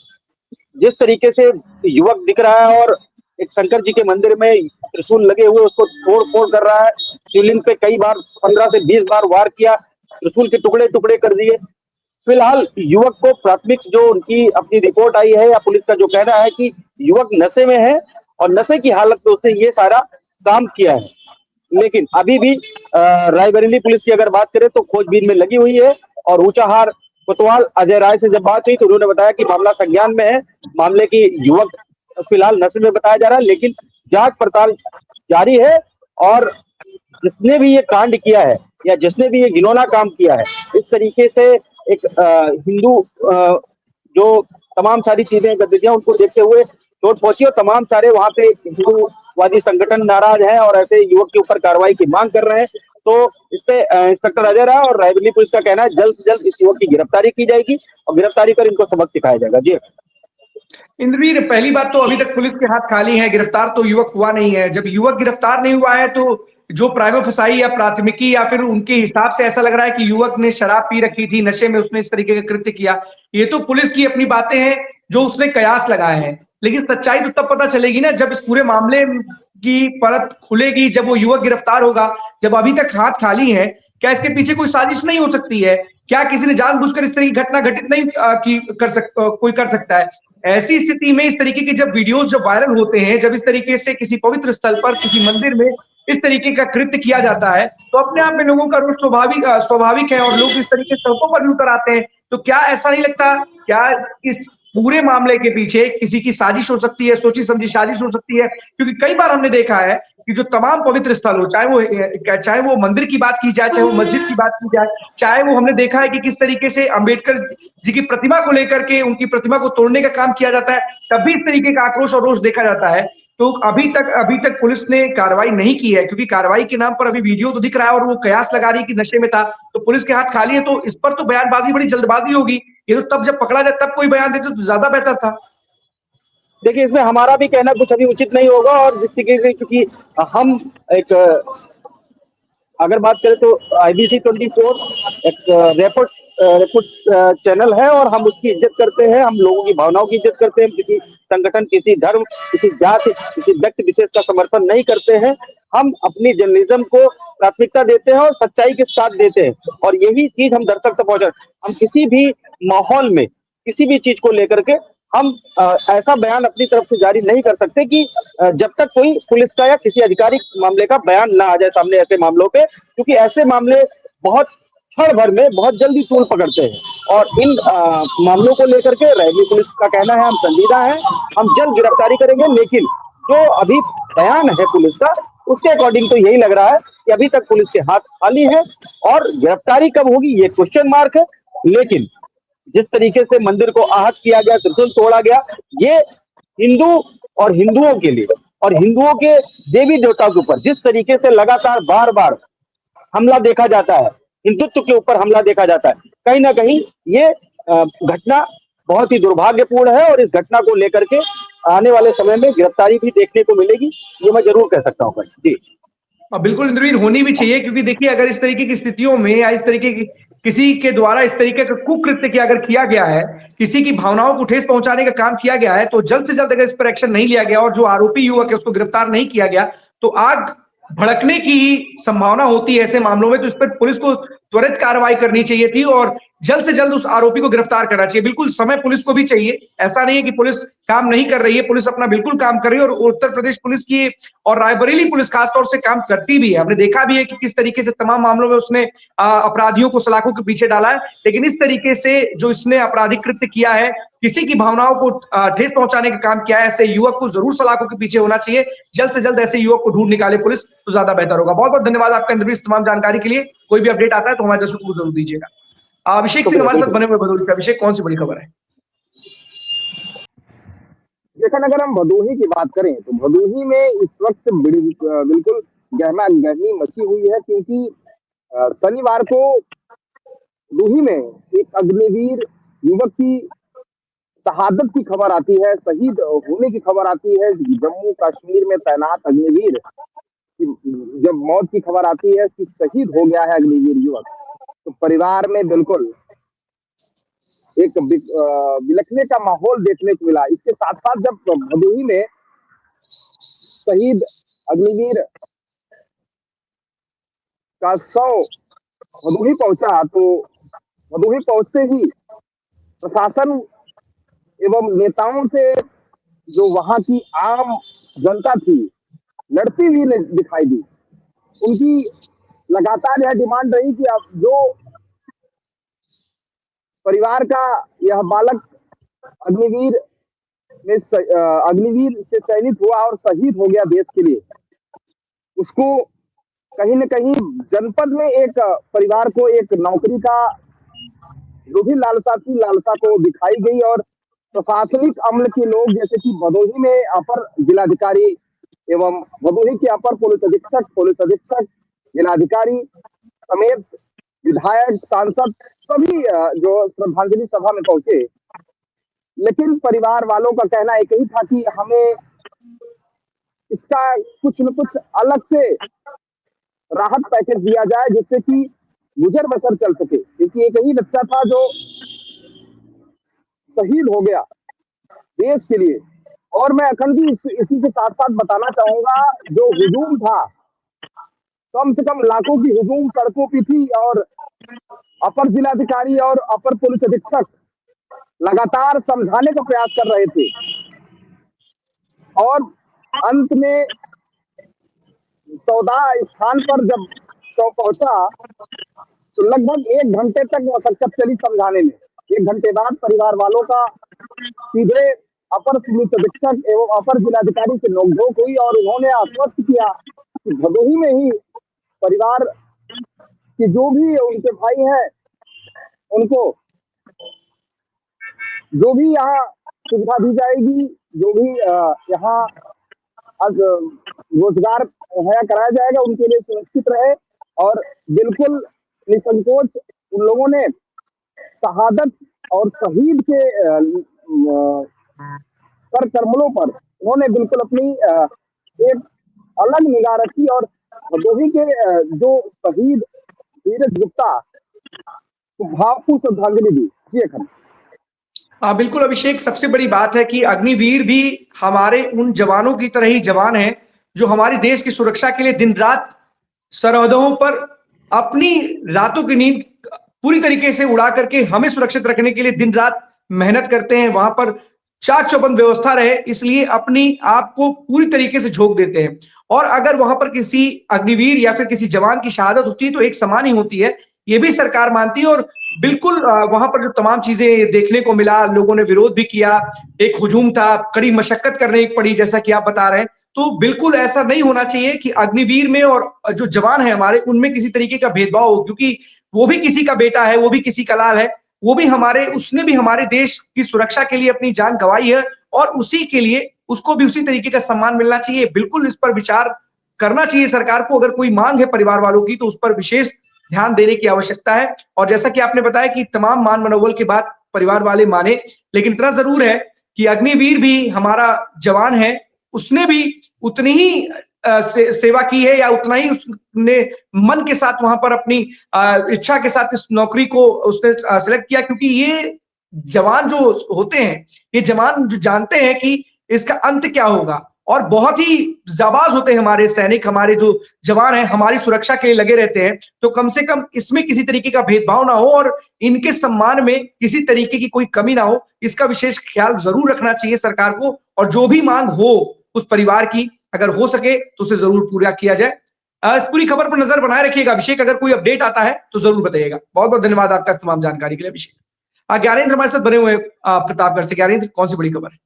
जिस तरीके से युवक दिख रहा है और एक शंकर जी के मंदिर में त्रिशूल लगे हुए उसको तोड़ फोड़ कर रहा है, शिवलिंग पे कई बार 15 से 20 बार वार किया, त्रिशूल के टुकड़े टुकड़े कर दिए। फिलहाल युवक को प्राथमिक जो उनकी अपनी रिपोर्ट आई है या पुलिस का जो कहना है कि युवक नशे में है और नशे की हालत में उसने ये सारा काम किया है। लेकिन अभी भी रायबरेली पुलिस की अगर बात करें तो खोजबीन में लगी हुई है और ऊंचाहार कोतवाल अजय राय से जब बात हुई तो उन्होंने बताया कि मामला संज्ञान में है, मामले की युवक फिलहाल नशे में बताया जा रहा है, लेकिन जांच पड़ताल जारी है और जिसने भी ये कांड किया है या जिसने भी ये घिनौना काम किया है, इस तरीके से एक हिंदू जो तमाम सारी चीजें गतिविधियां उनको देखते हुए चोट पहुंची और तमाम सारे वहां पे हिंदूवादी संगठन नाराज हैं और ऐसे युवक के ऊपर कार्रवाई की मांग कर रहे हैं। तो इस पे इंस्पेक्टर अजय राय और रायबरेली पुलिस का कहना है जल्द से जल्द इस युवक की गिरफ्तारी की जाएगी और गिरफ्तारी कर इनको सबक सिखाया जाएगा। जी इंद्रवीर, पहली बात तो अभी तक पुलिस के हाथ खाली है, गिरफ्तार तो युवक हुआ नहीं है। जब युवक गिरफ्तार नहीं हुआ है तो जो प्राइमा फसाई या प्राथमिकी या फिर उनके हिसाब से ऐसा लग रहा है कि युवक ने शराब पी रखी थी, नशे में उसने इस तरीके का कृत्य किया। ये तो पुलिस की अपनी बातें हैं जो उसने कयास लगाए हैं, लेकिन सच्चाई तो तब पता चलेगी ना जब इस पूरे मामले की परत खुलेगी, जब वो युवक गिरफ्तार होगा। जब अभी तक हाथ खाली है, क्या इसके पीछे कोई साजिश नहीं हो सकती है? क्या किसी ने जानबूझकर इस तरह की घटना घटित नहीं कोई कर सकता है? ऐसी स्थिति में इस तरीके के जब वीडियोस जब वायरल होते हैं, जब इस तरीके से किसी पवित्र स्थल पर किसी मंदिर में इस तरीके का कृत्य किया जाता है, तो अपने आप में लोगों का रोष स्वाभाविक है और लोग इस तरीके सड़कों पर भी उतर आते हैं। तो क्या ऐसा नहीं लगता, क्या इस पूरे मामले के पीछे किसी की साजिश हो सकती है, सोची समझी साजिश हो सकती है, क्योंकि कई बार हमने देखा है कि जो तमाम पवित्र स्थल हो, चाहे वो मंदिर की बात की जाए, चाहे वो मस्जिद की बात की जाए, चाहे वो हमने देखा है कि किस तरीके से अंबेडकर जी की प्रतिमा को लेकर के उनकी प्रतिमा को तोड़ने का काम किया जाता है, तब भी इस तरीके का आक्रोश और रोष देखा जाता है। तो अभी तक पुलिस ने कार्रवाई नहीं की है, क्योंकि कार्रवाई के नाम पर अभी वीडियो तो दिख रहा है और वो कयास लगा रही है कि नशे में था, तो पुलिस के हाथ खाली है, तो इस पर तो बयानबाजी बड़ी जल्दबाजी होगी। ये तो तब जब पकड़ा जाए तब कोई बयान देते तो ज्यादा बेहतर था। देखिए, इसमें हमारा भी कहना कुछ अभी उचित नहीं होगा, और जिस तरीके से, क्योंकि हम एक अगर बात करें तो IBC 24 एक रेपुट चैनल है, और हम उसकी इज्जत करते हैं, हम लोगों की भावनाओं की इज्जत करते हैं, किसी संगठन, किसी धर्म, किसी जाति, किसी व्यक्ति विशेष का समर्थन नहीं करते हैं। हम अपनी जर्नलिज्म को प्राथमिकता देते हैं और सच्चाई के साथ देते हैं, और यही चीज हम दर्शक तक पहुंचा। हम किसी भी माहौल में किसी भी चीज को लेकर के हम ऐसा बयान अपनी तरफ से जारी नहीं कर सकते कि जब तक कोई पुलिस का या किसी आधिकारिक मामले का बयान ना आ जाए सामने ऐसे मामलों पे, क्योंकि ऐसे मामले बहुत क्षण भर में बहुत जल्दी तूल पकड़ते हैं। और इन मामलों को लेकर के रैली पुलिस का कहना है हम संजीदा हैं, हम जल्द गिरफ्तारी करेंगे, लेकिन जो अभी बयान है पुलिस का उसके अकॉर्डिंग तो यही लग रहा है कि अभी तक पुलिस के हाथ खाली है, और गिरफ्तारी कब होगी ये क्वेश्चन मार्क है। लेकिन जिस तरीके से मंदिर को आहत किया गया, त्रिशूल तोड़ा गया, ये हिंदू और हिंदुओं के लिए और हिंदुओं के देवी देवताओं के ऊपर जिस तरीके से लगातार बार बार हमला देखा जाता है, हिंदुत्व के ऊपर हमला देखा जाता है, कहीं ना कहीं ये घटना बहुत ही दुर्भाग्यपूर्ण है, और इस घटना को लेकर के आने वाले समय में गिरफ्तारी भी देखने को मिलेगी, ये मैं जरूर कह सकता हूँ जी। बिल्कुल इंद्रवीर, होनी भी चाहिए, क्योंकि देखिए अगर इस तरीके की स्थितियों में या इस तरीके की किसी के द्वारा इस तरीके का कुकृत्य की अगर किया गया है, किसी की भावनाओं को ठेस पहुंचाने का काम किया गया है, तो जल्द से जल्द अगर इस पर एक्शन नहीं लिया गया और जो आरोपी युवक है उसको गिरफ्तार नहीं किया गया, तो आग भड़कने की ही संभावना होती है ऐसे मामलों में। तो इस पर पुलिस को त्वरित कार्रवाई करनी चाहिए थी और जल्द से जल्द उस आरोपी को गिरफ्तार करना चाहिए। बिल्कुल समय पुलिस को भी चाहिए, ऐसा नहीं है कि पुलिस काम नहीं कर रही है, पुलिस अपना बिल्कुल काम कर रही है, और उत्तर प्रदेश पुलिस की और रायबरेली पुलिस खासतौर से काम करती भी है। हमने देखा भी है कि किस तरीके से तमाम मामलों में उसने अपराधियों को सलाखों के पीछे डाला है, लेकिन इस तरीके से जो इसने आपराधिक कृत्य किया है, किसी की भावनाओं को ठेस पहुंचाने का काम किया है, ऐसे युवक को जरूर सलाखों के पीछे होना चाहिए। जल्द से जल्द ऐसे युवक को ढूंढ निकाले पुलिस तो ज्यादा बेहतर होगा। बहुत बहुत धन्यवाद आपका इंद्रवीर तमाम जानकारी के लिए। कोई भी अपडेट आता है तो हमारे दर्शकों को जरूर दीजिएगा। अभिषेक सिंह हमारे साथ बने हुए भदोही का। अभिषेक, कौन सी बड़ी खबर है? लेकिन अगर हम भदोही की बात करें तो भदोही में इस वक्त बिल्कुल गहमा गहमी मची हुई है, क्योंकि शनिवार को भदोही में एक अग्निवीर युवक की शहादत की खबर आती है, शहीद होने की खबर आती है। जम्मू कश्मीर में तैनात अग्निवीर जब मौत की खबर आती है कि शहीद हो गया है अग्निवीर युवक, तो परिवार में बिल्कुल एक बिलखने का माहौल देखने को मिला। इसके साथ साथ जब भदोही में शहीद अग्निवीर का शव भदोही पहुंचा, तो भदोही पहुंचते ही प्रशासन एवं नेताओं से जो वहां की आम जनता थी लड़ती हुई दिखाई दी। उनकी लगातार यह डिमांड रही कि अब जो परिवार का यह बालक अग्निवीर से चयनित हुआ और शहीद हो गया देश के लिए, उसको कहीं न कहीं जनपद में एक परिवार को एक नौकरी का जो भी लालसा थी, लालसा को दिखाई गई। और प्रशासनिक अमल के लोग जैसे कि भदोही में अपर जिलाधिकारी एवं भदोही के अपर पुलिस अधीक्षक, जिलाधिकारी समेत विधायक, सांसद सभी जो श्रद्धांजलि सभा में पहुंचे, लेकिन परिवार वालों का कहना एक ही था कि हमें इसका कुछ न कुछ अलग से राहत पैकेज दिया जाए जिससे कि गुजर बसर चल सके, क्योंकि एक ही बच्चा था जो शहीद हो गया देश के लिए। और मैं अखंड जी इसी के साथ साथ बताना चाहूंगा, जो हुजूम था, कम से कम लाखों की हुजूम सड़कों की थी और अपर जिलाधिकारी और अपर पुलिस अधीक्षक लगातार समझाने का प्रयास कर रहे थे। और अंत में सौदा स्थान पर जब शव पहुंचा तो लगभग 1 घंटे तक मशक्कत चली समझाने में। 1 घंटे बाद परिवार वालों का सीधे अपर पुलिस अधीक्षक एवं अपर जिलाधिकारी से नोकझोंक हुई और उन्होंने आश्वस्त किया कि भदोही में ही परिवार के जो भी उनके भाई हैं उनको जो भी यहाँ सुविधा दी जाएगी, जो भी यहाँ रोजगार मुहैया कराया जाएगा उनके लिए सुनिश्चित रहे। और बिल्कुल निसंकोच उन लोगों ने शहादत और शहीद के कर कमलों पर उन्होंने बिल्कुल अपनी एक अलग निगाह रखी और भदोही के जो शहीद धीरज गुप्ता को भावपूर्ण श्रद्धांजलि दी। जी अखंड। बिल्कुल अभिषेक, सबसे बड़ी बात है कि अग्निवीर भी हमारे उन जवानों की तरह ही जवान हैं जो हमारे देश की सुरक्षा के लिए दिन रात सरहदों पर अपनी रातों की नींद पूरी तरीके से उड़ा करके हमें सुरक्षित रखने के लिए दिन रात मेहनत करते हैं। वहां पर चाक चौबंद व्यवस्था रहे इसलिए अपनी आप को पूरी तरीके से झोंक देते हैं। और अगर वहां पर किसी अग्निवीर या फिर किसी जवान की शहादत होती है तो एक समान ही होती है, ये भी सरकार मानती है। और बिल्कुल वहां पर जो तमाम चीजें देखने को मिला, लोगों ने विरोध भी किया, एक हुजूम था, कड़ी मशक्कत करने पड़ी जैसा कि आप बता रहे हैं। तो बिल्कुल ऐसा नहीं होना चाहिए कि अग्निवीर में और जो जवान है हमारे उनमें किसी तरीके का भेदभाव हो, क्योंकि वो भी किसी का बेटा है, वो भी किसी का लाल है, वो भी उसने भी हमारे देश की सुरक्षा के लिए अपनी जान गंवाई है और उसी के लिए उसको भी उसी तरीके का सम्मान मिलना चाहिए। बिल्कुल इस पर विचार करना चाहिए सरकार को। अगर कोई मांग है परिवार वालों की तो उस पर विशेष ध्यान देने की आवश्यकता है। और जैसा कि आपने बताया कि तमाम मान मनोबल के बाद परिवार वाले माने, लेकिन इतना जरूर है कि अग्निवीर भी हमारा जवान है, उसने भी उतनी ही सेवा की है या उतना ही उसने मन के साथ वहां पर अपनी इच्छा के साथ इस नौकरी को उसने सिलेक्ट किया, क्योंकि ये जवान जो होते हैं, ये जवान जो जानते हैं कि इसका अंत क्या होगा और बहुत ही जाबाज होते हैं हमारे सैनिक, हमारे जो जवान हैं हमारी सुरक्षा के लिए लगे रहते हैं। तो कम से कम इसमें किसी तरीके का भेदभाव ना हो और इनके सम्मान में किसी तरीके की कोई कमी ना हो, इसका विशेष ख्याल जरूर रखना चाहिए सरकार को। और जो भी मांग हो उस परिवार की, अगर हो सके तो उसे जरूर पूरा किया जाए। इस पूरी खबर पर नजर बनाए रखिएगा अभिषेक, अगर कोई अपडेट आता है तो जरूर बताइएगा। बहुत बहुत धन्यवाद आपका तमाम जानकारी के लिए अभिषेक। ज्ञानेंद्र हमारे साथ बने हुए प्रतापगढ़ से। ज्ञानेंद्र, कौन सी बड़ी खबर है?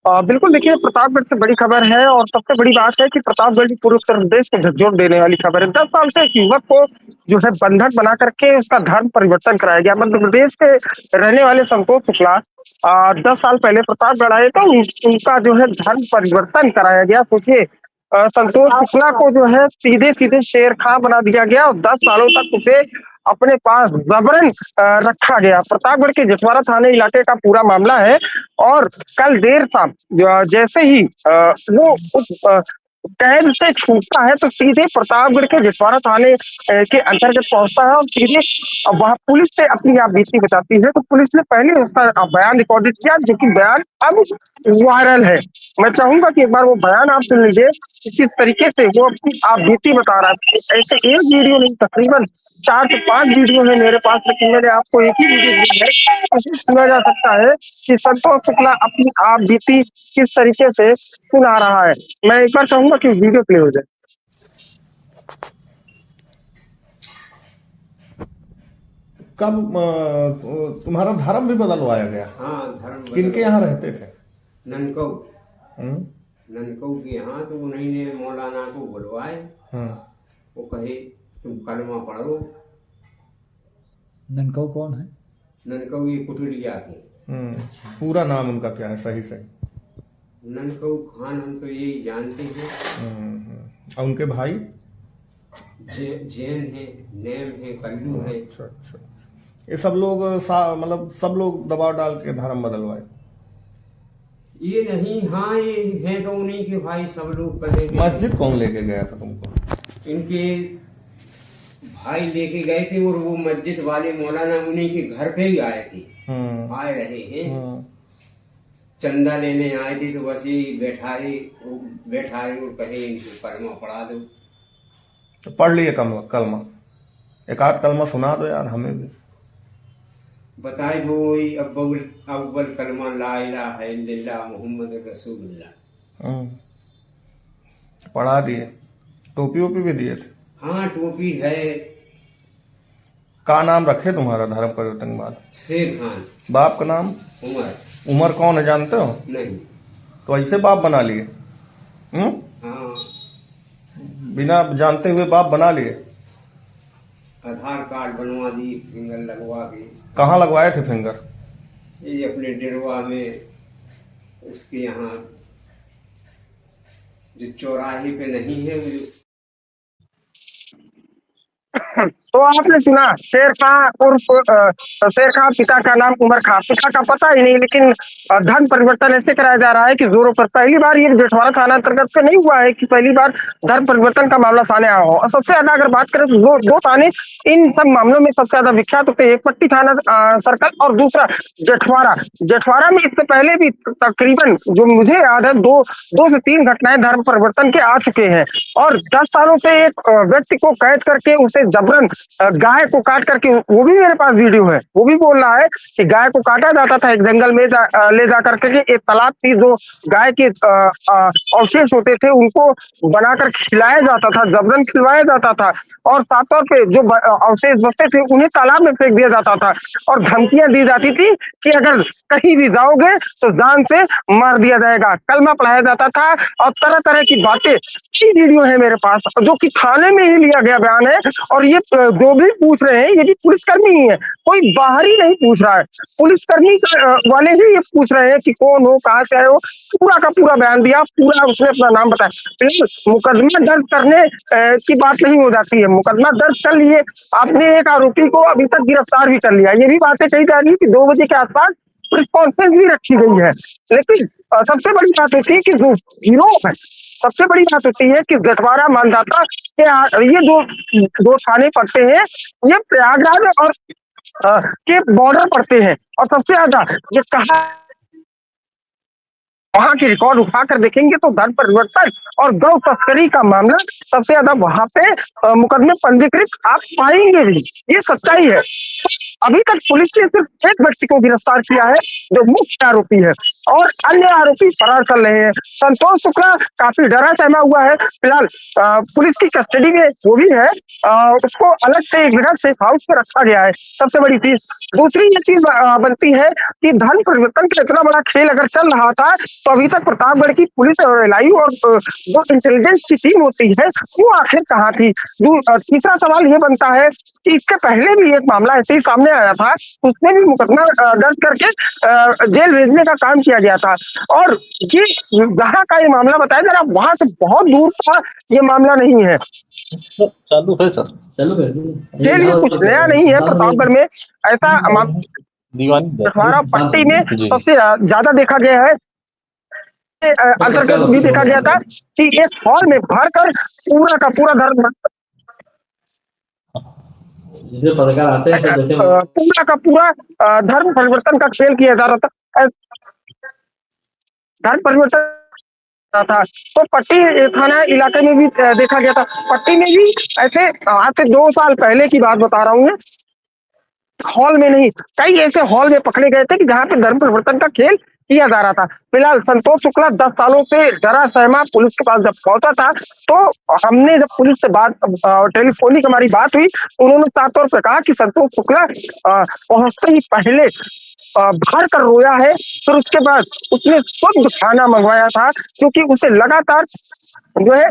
बिल्कुल, देखिए प्रतापगढ़ से बड़ी खबर है और सबसे बड़ी बात है कि प्रतापगढ़ की पूरे उत्तर प्रदेश को झकझोर देने वाली खबर है। 10 साल से एक युवक को जो है बंधक बना करके उसका धर्म परिवर्तन कराया गया। मध्य प्रदेश के रहने वाले संतोष शुक्ला 10 साल पहले प्रतापगढ़ आए तो उनका जो है धर्म परिवर्तन कराया गया। सोचिए, संतोष शुक्ला को जो है सीधे सीधे शेर खां बना दिया गया और 10 सालों तक उसे अपने पास जबरन रखा गया। प्रतापगढ़ के जसवाड़ा थाने इलाके का पूरा मामला है और कल देर शाम जैसे ही वो उस कैद से छूटता है तो सीधे प्रतापगढ़ के जसवाड़ा थाने के अंतर्गत पहुंचता है और सीधे वहां पुलिस से अपनी आप बीती बताती है। तो पुलिस ने पहले उसका बयान रिकॉर्डेड किया, जो कि बयान अब वायरल है। मैं चाहूंगा कि एक बार वो बयान आप सुन लीजिए, किस तरीके से वो अपनी आप बीती बता रहा है। ऐसे एक वीडियो नहीं, तकरीबन 4 से 5 वीडियो है मेरे पास, लेकिन मैंने आपको एक ही वीडियो दी है। इसे सुना जा सकता है कि संतोष शुक्ला अपनी आप बीती किस तरीके से सुना रहा है। मैं एक बार चाहूंगा कि वीडियो प्ले हो जाए। कब तुम्हारा धर्म भी बदलवाया गया? हाँ, धर्म किनके यहाँ रहते थे? ननकऊ के यहाँ। तो उन्हीं ने मौलाना को बुलवाए। वो कहे तुम कलमा पढ़ो। ननकऊ कौन है? ननकऊ ये कुटुरिया थे। पूरा नाम उनका क्या है सही सही? ननकऊ खान, हम तो यही जानते हैं। और उनके भाई जैन है, नेम है, कल्लू है। अच्छा, ये सब लोग मतलब सब लोग दबाव डाल के धर्म बदलवाए? ये नहीं, हाँ ये है तो उन्हीं के भाई सब लोग कहेंगे। मस्जिद कौन लेके गया था तुमको? इनके भाई लेके गए थे और वो मस्जिद वाले मौलाना उन्हीं के घर पे ही आए थे, आए रहे हैं। चंदा लेने आए थे तो बस ये बैठाए और कहे इनको कलमा पढ़ा दो। तो पढ़ लिए कलमा? एक आध कलमा सुना दो यार हमें भी। बताए दो अव्वल कलमा ला इलाहा इल्लल्लाह मुहम्मद रसूलुल्लाह। पढ़ा दिए? टोपी वोपी भी दिए थे? हाँ, टोपी है। का नाम रखे तुम्हारा धर्म परिवर्तन के बाद? शेर खान। बाप का नाम? उमर। उमर कौन है जानते हो? नहीं। तो ऐसे बाप बना लिए? हाँ, बिना जानते हुए बाप बना लिए? आधार कार्ड बनवा दी, फिंगर लगवा के। कहाँ लगवाए थे फिंगर? ये अपने डेरवा में, उसके यहाँ जो चौराहे पे नहीं है वो तो आपने सुना शेर खां उर्फ शेर खां, पिता का नाम उमर खां, पिता का पता ही नहीं, लेकिन धर्म परिवर्तन ऐसे कराया जा रहा है कि जोरों पर। पहली बार ये जेठवाड़ा थाना अंतर्गत पे नहीं हुआ है कि पहली बार धर्म परिवर्तन का मामला सामने आया हो। और सबसे ज्यादा अगर बात करें तो दो थाने इन सब मामलों में सबसे ज्यादा विख्यात होते हैं, एक पट्टी थाना सर्कल और दूसरा जेठवाड़ा। जेठवाड़ा में इससे पहले भी तकरीबन जो मुझे याद है दो से तीन घटनाएं धर्म परिवर्तन के आ चुके हैं। और 10 सालों से एक व्यक्ति को कैद करके उसे जबरन गाय को काट करके, वो भी मेरे पास वीडियो है, वो भी बोल रहा है कि गाय को काटा जाता था एक जंगल में ले जा करके, एक तालाब थी, जो गाय के अवशेष होते थे उनको बनाकर खिलाया जाता था, जबरन खिलवाया जाता था। और साथ तौर पे जो अवशेष बचते थे उन्हें तालाब में फेंक दिया जाता था। और धमकियां दी जाती थी कि अगर कहीं भी जाओगे तो जान से मार दिया जाएगा। कलमा पढ़ाया जाता था और तरह तरह की बातें। वीडियो है मेरे पास जो कि थाने में ही लिया गया बयान है। और ये जो भी पूछ रहे हैं ये भी पुलिसकर्मी ही है, कोई बाहरी नहीं पूछ रहा है, पुलिसकर्मी वाले ही ये पूछ रहे हैं कि कौन हो, कहाँ से आए हो। पूरा का पूरा बयान दिया, पूरा उसने अपना नाम बताया। मुकदमा दर्ज करने की बात नहीं हो जाती है, मुकदमा दर्ज कर लिए आपने, एक आरोपी को अभी तक गिरफ्तार भी कर लिया। ये भी बातें कही जा रही है कि 2 बजे के आसपास पुलिस कॉन्फ्रेंस भी रखी गई है। लेकिन सबसे बड़ी बात होती है कि जो गिरोह है, सबसे बड़ी बात होती है कि जेठवाड़ा, मानदाता के ये दो थाने पड़ते हैं, ये प्रयागराज और के बॉर्डर पड़ते हैं। और सबसे ज्यादा ये कहा वहां की रिकॉर्ड उठाकर देखेंगे तो धर्म परिवर्तन और गौ तस्करी का मामला सबसे ज्यादा वहां पे मुकदमे पंजीकृत आप पाएंगे भी, ये सच्चाई है। अभी तक पुलिस ने सिर्फ एक व्यक्ति को गिरफ्तार किया है जो मुख्य आरोपी है, और अन्य आरोपी फरार चल रहे हैं। संतोष शुक्ला काफी डरा सहमा हुआ है, फिलहाल पुलिस की कस्टडी में वो भी है, उसको अलग से एक जगह सेफ हाउस में रखा गया है। सबसे बड़ी चीज, दूसरी ये चीज बनती है कि धर्म परिवर्तन का इतना बड़ा खेल अगर चल रहा था तो अभी तक प्रतापगढ़ की पुलिस और एलआई और जो इंटेलिजेंस की टीम होती है वो आखिर कहाँ थी। तीसरा सवाल ये बनता है कि इसके पहले भी एक मामला ऐसे ही सामने आया था, उसमें भी मुकदमा दर्ज करके जेल भेजने का काम किया गया था। और ये जहाँ का ये मामला बताया जा रहा, वहां से बहुत दूर का ये मामला नहीं है। चालू है सर, चालू है, जेल ये कुछ नया नहीं है। प्रतापगढ़ में ऐसा जेठवाड़ा पट्टी में सबसे ज्यादा देखा गया है। अंतर्गत भी देखा गया था कि एक हॉल में भरकर पूरा का पूरा धर्म पत्रकार आते हैं पूरा का पूरा धर्म परिवर्तन का खेल किया जा रहा था, धर्म परिवर्तन था। तो पट्टी थाना इलाके में भी देखा गया था। पट्टी में भी ऐसे आज से 2 साल पहले की बात बता रहा हूँ मैं, हॉल में नहीं, कई ऐसे हॉल में पकड़े गए थे कि जहाँ पे धर्म परिवर्तन का खेल किया जा रहा था। फिलहाल संतोष शुक्ला 10 सालों से डरा सहमा पुलिस के पास जब पहुंचा था, तो हमने जब पुलिस से बात टेलीफोनिक हमारी बात हुई, उन्होंने साफ तौर पर कहा कि संतोष शुक्ला पहुंचते ही पहले भर कर रोया है, फिर उसके बाद उसने शुद्ध खाना मंगवाया था, क्योंकि उसे लगातार जो है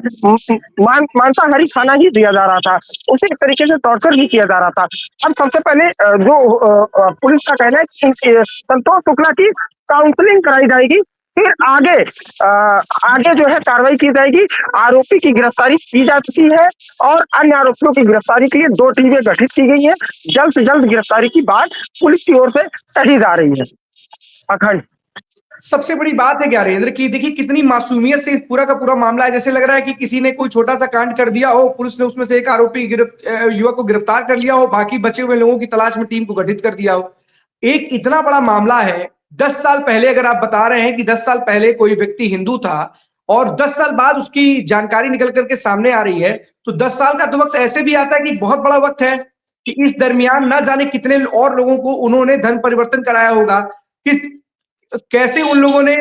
मांसाहारी खाना ही दिया जा रहा था, उसे एक तरीके से टॉर्चर भी किया जा रहा था। अब सबसे पहले जो पुलिस का कहना है कि संतोष शुक्ला की काउंसलिंग कराई जाएगी, फिर आगे जो है कार्रवाई की जाएगी। आरोपी की गिरफ्तारी की जा चुकी है और अन्य आरोपियों की गिरफ्तारी के लिए 2 टीमें गठित की गई है। जल्द से जल्द गिरफ्तारी की बात पुलिस की ओर से कही जा रही है। अखंड सबसे बड़ी बात है ज्ञानेंद्र की, देखिए कितनी मासूमियत से पूरा का पूरा मामला है। जैसे लग रहा है कि किसी ने कोई छोटा सा कांड कर दिया हो, पुलिस ने उसमें से एक आरोपी युवक को गिरफ्तार कर लिया हो, बाकी बचे हुए लोगों की तलाश में टीम को गठित कर दिया हो। एक इतना बड़ा मामला है। 10 साल पहले, अगर आप बता रहे हैं कि 10 साल पहले कोई व्यक्ति हिंदू था और 10 साल बाद उसकी जानकारी निकल करके सामने आ रही है, तो 10 साल का तो वक्त ऐसे भी आता है कि बहुत बड़ा वक्त है कि इस दरमियान न जाने कितने और लोगों को उन्होंने धर्म परिवर्तन कराया होगा, कैसे उन लोगों ने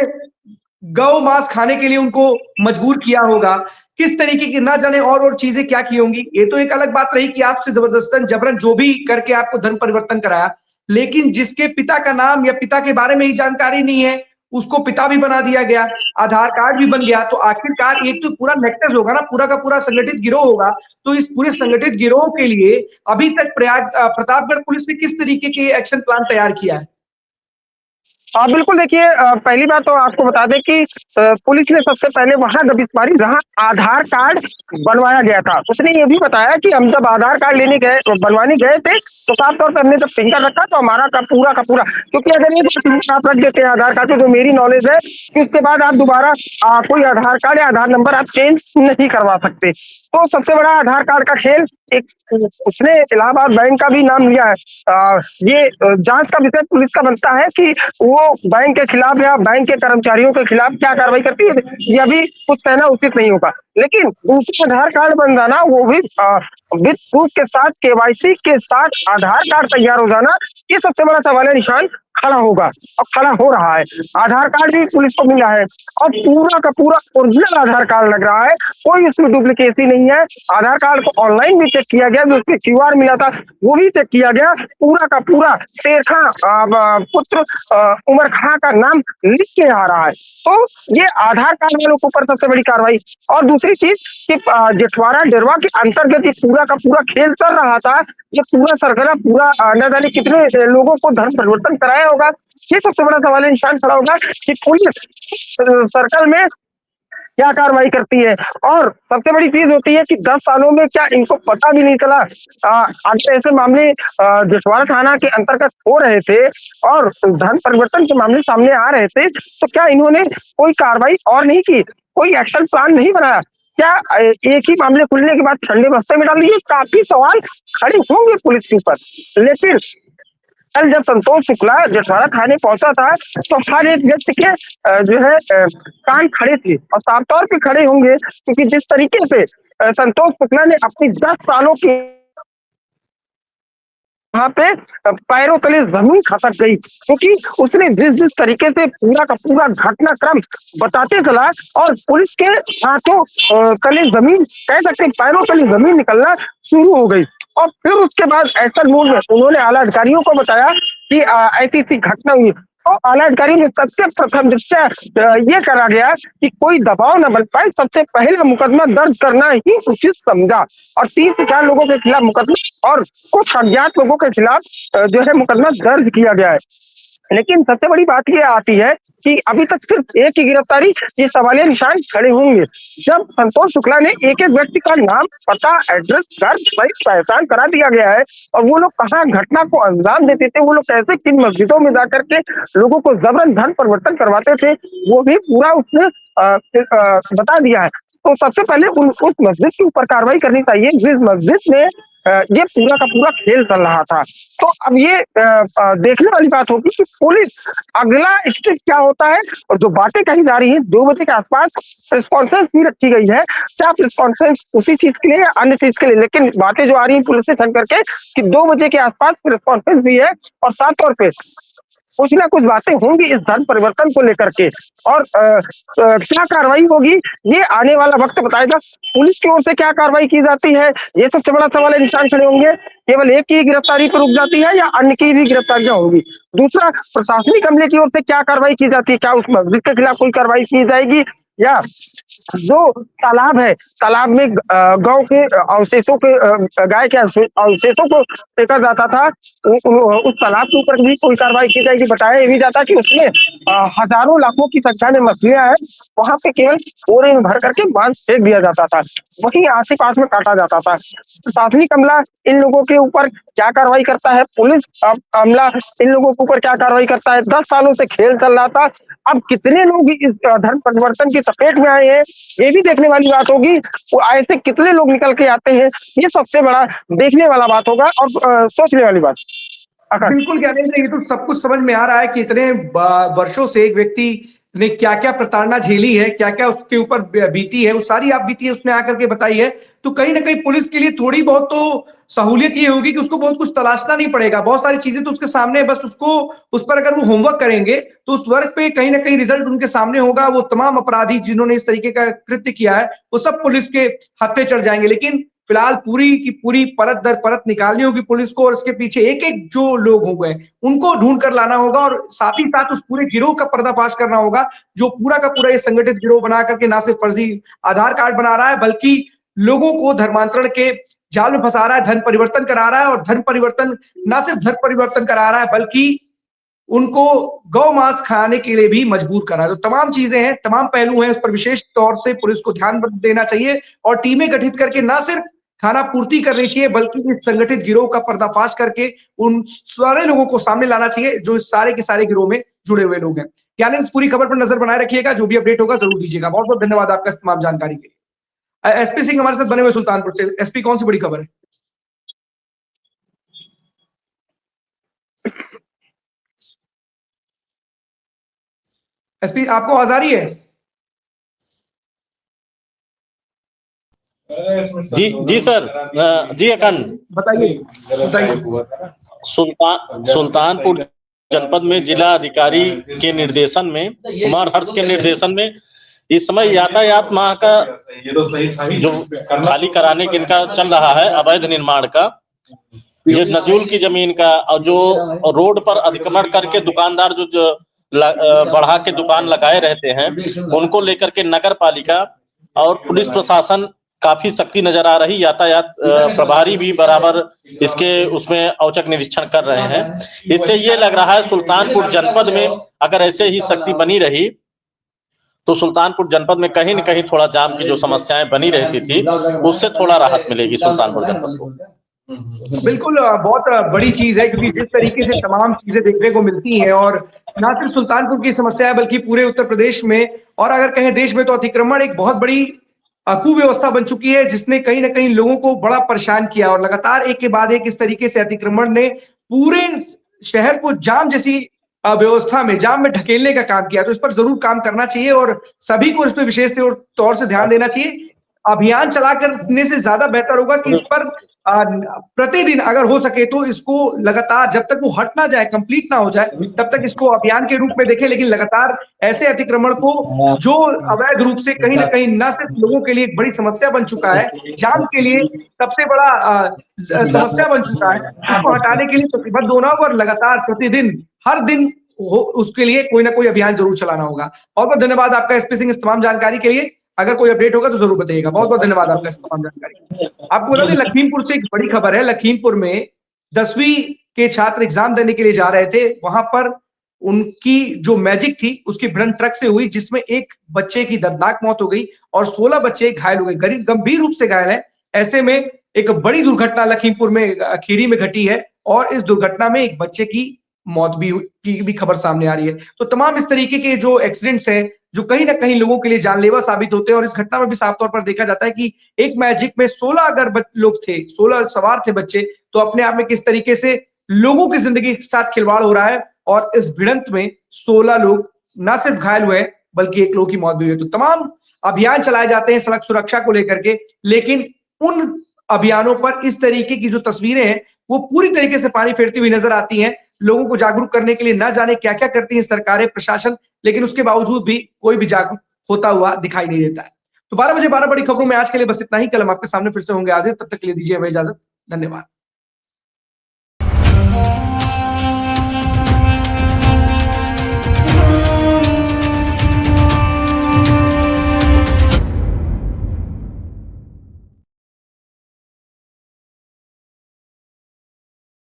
गौ मांस खाने के लिए उनको मजबूर किया होगा, किस तरीके की ना जाने और चीजें क्या की होंगी। ये तो एक अलग बात रही कि आपसे जबरदस्तन जबरन जो भी करके आपको धर्म परिवर्तन कराया, लेकिन जिसके पिता का नाम या पिता के बारे में ही जानकारी नहीं है, उसको पिता भी बना दिया गया, आधार कार्ड भी बन गया। तो आखिरकार एक तो पूरा नेक्सस होगा ना, पूरा का पूरा संगठित गिरोह होगा। तो इस पूरे संगठित गिरोह के लिए अभी तक प्रतापगढ़ पुलिस ने किस तरीके के एक्शन प्लान तैयार किया है? बिल्कुल देखिए, पहली बात तो आपको बता दें कि पुलिस ने सबसे पहले वहां दबिश मारी जहां आधार कार्ड बनवाया गया था। उसने ये भी बताया कि हम जब आधार कार्ड लेने गए, बनवाने गए थे, तो साफ तौर पर हमने जब फिंगर रखा तो हमारा का पूरा, क्योंकि अगर ये आप रख देते हैं आधार कार्ड, तो मेरी नॉलेज है कि उसके बाद आप दोबारा कोई आधार कार्ड या आधार नंबर आप चेंज नहीं करवा सकते। तो सबसे बड़ा आधार कार्ड का खेल एक उसने इलाहाबाद बैंक का भी नाम लिया है। ये जांच का विषय पुलिस का बनता है कि वो बैंक के खिलाफ या बैंक के कर्मचारियों के खिलाफ क्या कार्रवाई करती है, ये अभी कुछ कहना उचित नहीं होगा। लेकिन दूसरा आधार कार्ड बन जाना, वो भी विद प्रूफ के साथ, केवाईसी के साथ आधार कार्ड तैयार हो जाना, ये सबसे बड़ा सवाल निशान खड़ा होगा और खड़ा हो रहा है। आधार कार्ड भी पुलिस को मिला है और पूरा का पूरा ओरिजिनल आधार कार्ड लग रहा है, कोई उसमें डुप्लीकेसी नहीं है। आधार कार्ड को ऑनलाइन भी चेक किया गया, जो उसमें क्यूआर मिला था वो भी चेक किया गया। पूरा का पूरा शेर खां पुत्र उमर खां का नाम लिख के आ रहा है। तो ये आधार कार्ड वालों के ऊपर सबसे बड़ी कार्रवाई। और दूसरी चीज कि जेठवाड़ा डेरवा के अंतर्गत ये पूरा का पूरा खेल चल रहा था, ये पूरा सरगना पूरा न जाने कितने लोगों को धर्म परिवर्तन कराया होगा। ये सबसे बड़ा सवाल निशान खड़ा होगा कि पुलिस सर्कल में क्या कार्रवाई करती है। और सबसे बड़ी चीज होती है कि 10 सालों में क्या इनको पता भी नहीं चला। अगर ऐसे मामले जेठवाड़ा थाना के अंतर्गत हो रहे थे और धर्म परिवर्तन के मामले सामने आ रहे थे, तो क्या इन्होंने कोई कार्रवाई और नहीं की, कोई एक्शन प्लान नहीं बनाया? क्या एक ही मामले खुलने के बाद ठंडे बस्ते में डाल दिए? काफी सवाल खड़े होंगे पुलिस के ऊपर। लेकिन कल जब संतोष शुक्ला जेठवाड़ा थाने पहुंचा था, तो हर एक व्यक्ति के जो है कान खड़े थे और साफ तौर पे खड़े होंगे, क्योंकि जिस तरीके से संतोष शुक्ला ने अपनी 10 सालों की वहां पे पैरों तले जमीन खसक गई, क्योंकि उसने जिस तरीके से पूरा का पूरा घटनाक्रम बताते चला और पुलिस के हाथों तले जमीन, कह सकते पैरों तले जमीन निकलना शुरू हो गई। और फिर उसके बाद ऐसा मूड में उन्होंने आला अधिकारियों को बताया कि ऐसी घटना हुई। तो आला अधिकारियों ने सबसे प्रथम दृष्टया ये करा गया कि कोई दबाव न बन पाए, सबसे पहले मुकदमा दर्ज करना ही उचित समझा और 3 से 4 लोगों के खिलाफ मुकदमा और कुछ अज्ञात लोगों के खिलाफ जो है मुकदमा दर्ज किया गया है। लेकिन सबसे बड़ी बात ये आती है कि अभी तक सिर्फ एक ही गिरफ्तारी, ये सवालिया निशान खड़े होंगे जब संतोष शुक्ला ने एक एक व्यक्ति का नाम, पता, एड्रेस, घर, पहचान करा दिया गया है और वो लोग कहाँ घटना को अंजाम देते थे, वो लोग कैसे किन मस्जिदों में जाकर के लोगों को जबरन धर्म परिवर्तन करवाते थे, वो भी पूरा उसने बता दिया है। तो सबसे पहले उस मस्जिद के ऊपर कार्रवाई करनी चाहिए जिस मस्जिद में ये पूरा का पूरा खेल चल रहा था। तो अब ये देखने वाली बात होगी कि पुलिस अगला स्टेप क्या होता है। और जो बातें कही जा रही है 2 बजे के आसपास प्रेस कॉन्फ्रेंस भी रखी गई है, क्या प्रेस कॉन्फ्रेंस उसी चीज के लिए या अन्य चीज के लिए, लेकिन बातें जो आ रही है पुलिस से करके कि 2 बजे के आसपास प्रेस कॉन्फ्रेंस भी है और साफ तौर पे कुछ ना कुछ बातें होंगी इस धर्म परिवर्तन को लेकर के। और क्या कार्रवाई होगी ये आने वाला वक्त बताएगा। पुलिस की ओर से क्या कार्रवाई की जाती है, ये सबसे बड़ा सवाल निशान खड़े होंगे। केवल एक की गिरफ्तारी पर रुक जाती है या अन्य की भी गिरफ्तारियां होंगी। दूसरा, प्रशासनिक अमले की ओर से क्या कार्रवाई की जाती है, क्या उस मस्जिद के खिलाफ कोई कार्रवाई की जाएगी या जो तालाब है, तालाब में गांव के अवशेषों के गाय के अवशेषों को फेंका जाता था, उस तालाब के ऊपर भी कोई कार्रवाई की जाएगी। बताया ये भी जाता कि उसमें हजारों लाखों की संख्या में मछलियां हैं, वहां पे केवल बोरे में भर करके बांध फेंक दिया जाता था, वहीं आस पास में काटा जाता था। प्रशासनिक अमला इन लोगों के ऊपर क्या कार्रवाई करता है, पुलिस अमला इन लोगों के ऊपर क्या कार्रवाई करता है। 10 सालों से खेल चल रहा था, अब कितने लोग इस धर्म परिवर्तन की चपेट में आए हैं ये भी देखने वाली बात होगी। वो ऐसे कितने लोग निकल के आते हैं, ये सबसे बड़ा देखने वाला बात होगा और सोचने वाली बात। बिल्कुल ज्ञानेंद्र, ये तो सब कुछ समझ में आ रहा है कि इतने वर्षों से एक व्यक्ति ने क्या क्या प्रताड़ना झेली है, क्या क्या उसके ऊपर बीती है, वो सारी आप बीती है उसने आकर के बताई है। तो कहीं ना कहीं पुलिस के लिए थोड़ी बहुत तो सहूलियत ये होगी कि उसको बहुत कुछ तलाशना नहीं पड़ेगा, बहुत सारी चीजें तो उसके सामने, बस उसको उस पर अगर वो होमवर्क करेंगे तो उस वर्क पे कहीं ना कहीं रिजल्ट उनके सामने होगा। वो तमाम अपराधी जिन्होंने इस तरीके का कृत्य किया है वो सब पुलिस के हत्थे चढ़ जाएंगे। लेकिन फिलहाल पूरी की पूरी परत दर परत निकालनी होगी पुलिस को, और इसके पीछे एक एक जो लोग हो गए उनको ढूंढ कर लाना होगा, और साथ ही साथ उस पूरे गिरोह का पर्दाफाश करना होगा जो पूरा का पूरा ये संगठित गिरोह बना करके ना सिर्फ फर्जी आधार कार्ड बना रहा है बल्कि लोगों को धर्मांतरण के जाल में फंसा रहा है, धर्म परिवर्तन करा रहा है, और धर्म परिवर्तन ना सिर्फ धर्म परिवर्तन करा रहा है बल्कि उनको गौ मांस खाने के लिए भी मजबूर करा है। तो तमाम चीजें हैं, तमाम पहलू हैं, उस पर विशेष तौर से पुलिस को ध्यान देना चाहिए और टीमें गठित करके ना सिर्फ खाना पूर्ति करनी चाहिए बल्कि इस संगठित गिरोह का पर्दाफाश करके उन सारे लोगों को सामने लाना चाहिए जो इस सारे के सारे गिरोह में जुड़े हुए लोग हैं। यानी इस पूरी खबर पर नजर बनाए रखिएगा, जो भी अपडेट होगा जरूर दीजिएगा। बहुत बहुत धन्यवाद आपका इस तमाम जानकारी के लिए। एसपी सिंह हमारे साथ बने हुए सुल्तानपुर से। एसपी, कौन सी बड़ी खबर है? एसपी, आपको आवाज आ रही है? जी सर, जी अकान बताइए। सुल्तानपुर जनपद में जिला अधिकारी के निर्देशन में, कुमार हर्ष के निर्देशन में इस समय यातायात माह का जो खाली कराने के इनका चल रहा है अवैध निर्माण का, जो नजूल की जमीन का, और जो रोड पर अतिक्रमण करके दुकानदार जो बढ़ा के दुकान लगाए रहते हैं उनको लेकर के नगर पालिका और पुलिस प्रशासन काफी सख्ती नजर आ रही। यातायात प्रभारी भी बराबर इसके उसमें औचक निरीक्षण कर रहे हैं। इससे ये लग रहा है सुल्तानपुर जनपद में अगर ऐसे ही सख्ती बनी रही तो सुल्तानपुर जनपद में कहीं न कहीं थोड़ा जाम की जो समस्याएं बनी रहती थी उससे थोड़ा राहत मिलेगी सुल्तानपुर जनपद को। बिल्कुल, बहुत बड़ी चीज है क्योंकि जिस तरीके से तमाम चीजें देखने को मिलती हैं, और ना सिर्फ सुल्तानपुर की समस्या है बल्कि पूरे उत्तर प्रदेश में और अगर कहें देश में, तो अतिक्रमण एक बहुत बड़ी कुव्यवस्था बन चुकी है जिसने कहीं ना कहीं लोगों को बड़ा परेशान किया, और लगातार एक के बाद एक इस तरीके से अतिक्रमण ने पूरे शहर को जाम जैसी व्यवस्था में, जाम में ढकेलने का काम किया। तो इस पर जरूर काम करना चाहिए और सभी को इस पर विशेष तौर से ध्यान देना चाहिए। अभियान चला करने से ज्यादा बेहतर होगा कि इस पर प्रतिदिन अगर हो सके तो इसको लगातार, जब तक वो हट ना जाए, कंप्लीट ना हो जाए, तब तक इसको अभियान के रूप में देखें, लेकिन लगातार ऐसे अतिक्रमण को जो अवैध रूप से कहीं ना कहीं न सिर्फ लोगों के लिए एक बड़ी समस्या बन चुका है, जाम के लिए सबसे बड़ा समस्या बन चुका है, इसको हटाने के लिए प्रतिबद्ध होना होगा और लगातार प्रतिदिन हर दिन उसके लिए कोई ना कोई अभियान जरूर चलाना होगा। बहुत बहुत धन्यवाद आपका एसपी सिंह इस तमाम जानकारी के लिए। अगर कोई अपडेट होगा तो जरूर बताइएगा। बहुत बहुत धन्यवाद आपका इस तमाम जानकारी। आपको बता दें, लखीमपुर से एक बड़ी खबर है। लखीमपुर में 10वीं के छात्र एग्जाम देने के लिए जा रहे थे, वहां पर उनकी जो मैजिक थी उसकी भिड़ंत ट्रक से हुई जिसमें एक बच्चे की दर्दनाक मौत हो गई और 16 बच्चे घायल हो गए, गंभीर रूप से घायल है। ऐसे में एक बड़ी दुर्घटना लखीमपुर में खीरी में घटी है और इस दुर्घटना में एक बच्चे की मौत की भी खबर सामने आ रही है। तो तमाम इस तरीके के जो एक्सीडेंट्स हैं जो कहीं ना कहीं लोगों के लिए जानलेवा साबित होते हैं, और इस घटना में भी साफ तौर पर देखा जाता है कि एक मैजिक में 16 अगर लोग थे, 16 सवार थे बच्चे, तो अपने आप में किस तरीके से लोगों की जिंदगी के साथ खिलवाड़ हो रहा है। और इस भिड़ंत में 16 लोग न सिर्फ घायल हुए बल्कि एक लोग की मौत भी हुई। तो तमाम अभियान चलाए जाते हैं सड़क सुरक्षा को लेकर के, लेकिन उन अभियानों पर इस तरीके की जो तस्वीरें हैं वो पूरी तरीके से पानी फेरती हुई नजर आती हैं। लोगों को जागरूक करने के लिए ना जाने क्या क्या करती हैं सरकारें, प्रशासन, लेकिन उसके बावजूद भी कोई भी जागरूक होता हुआ दिखाई नहीं देता है। तो 12 बजे 12 बड़ी खबरों में आज के लिए बस इतना ही। कल हम आपके सामने फिर से होंगे हाजिर, तब तक के लिए दीजिए हमें इजाजत। धन्यवाद।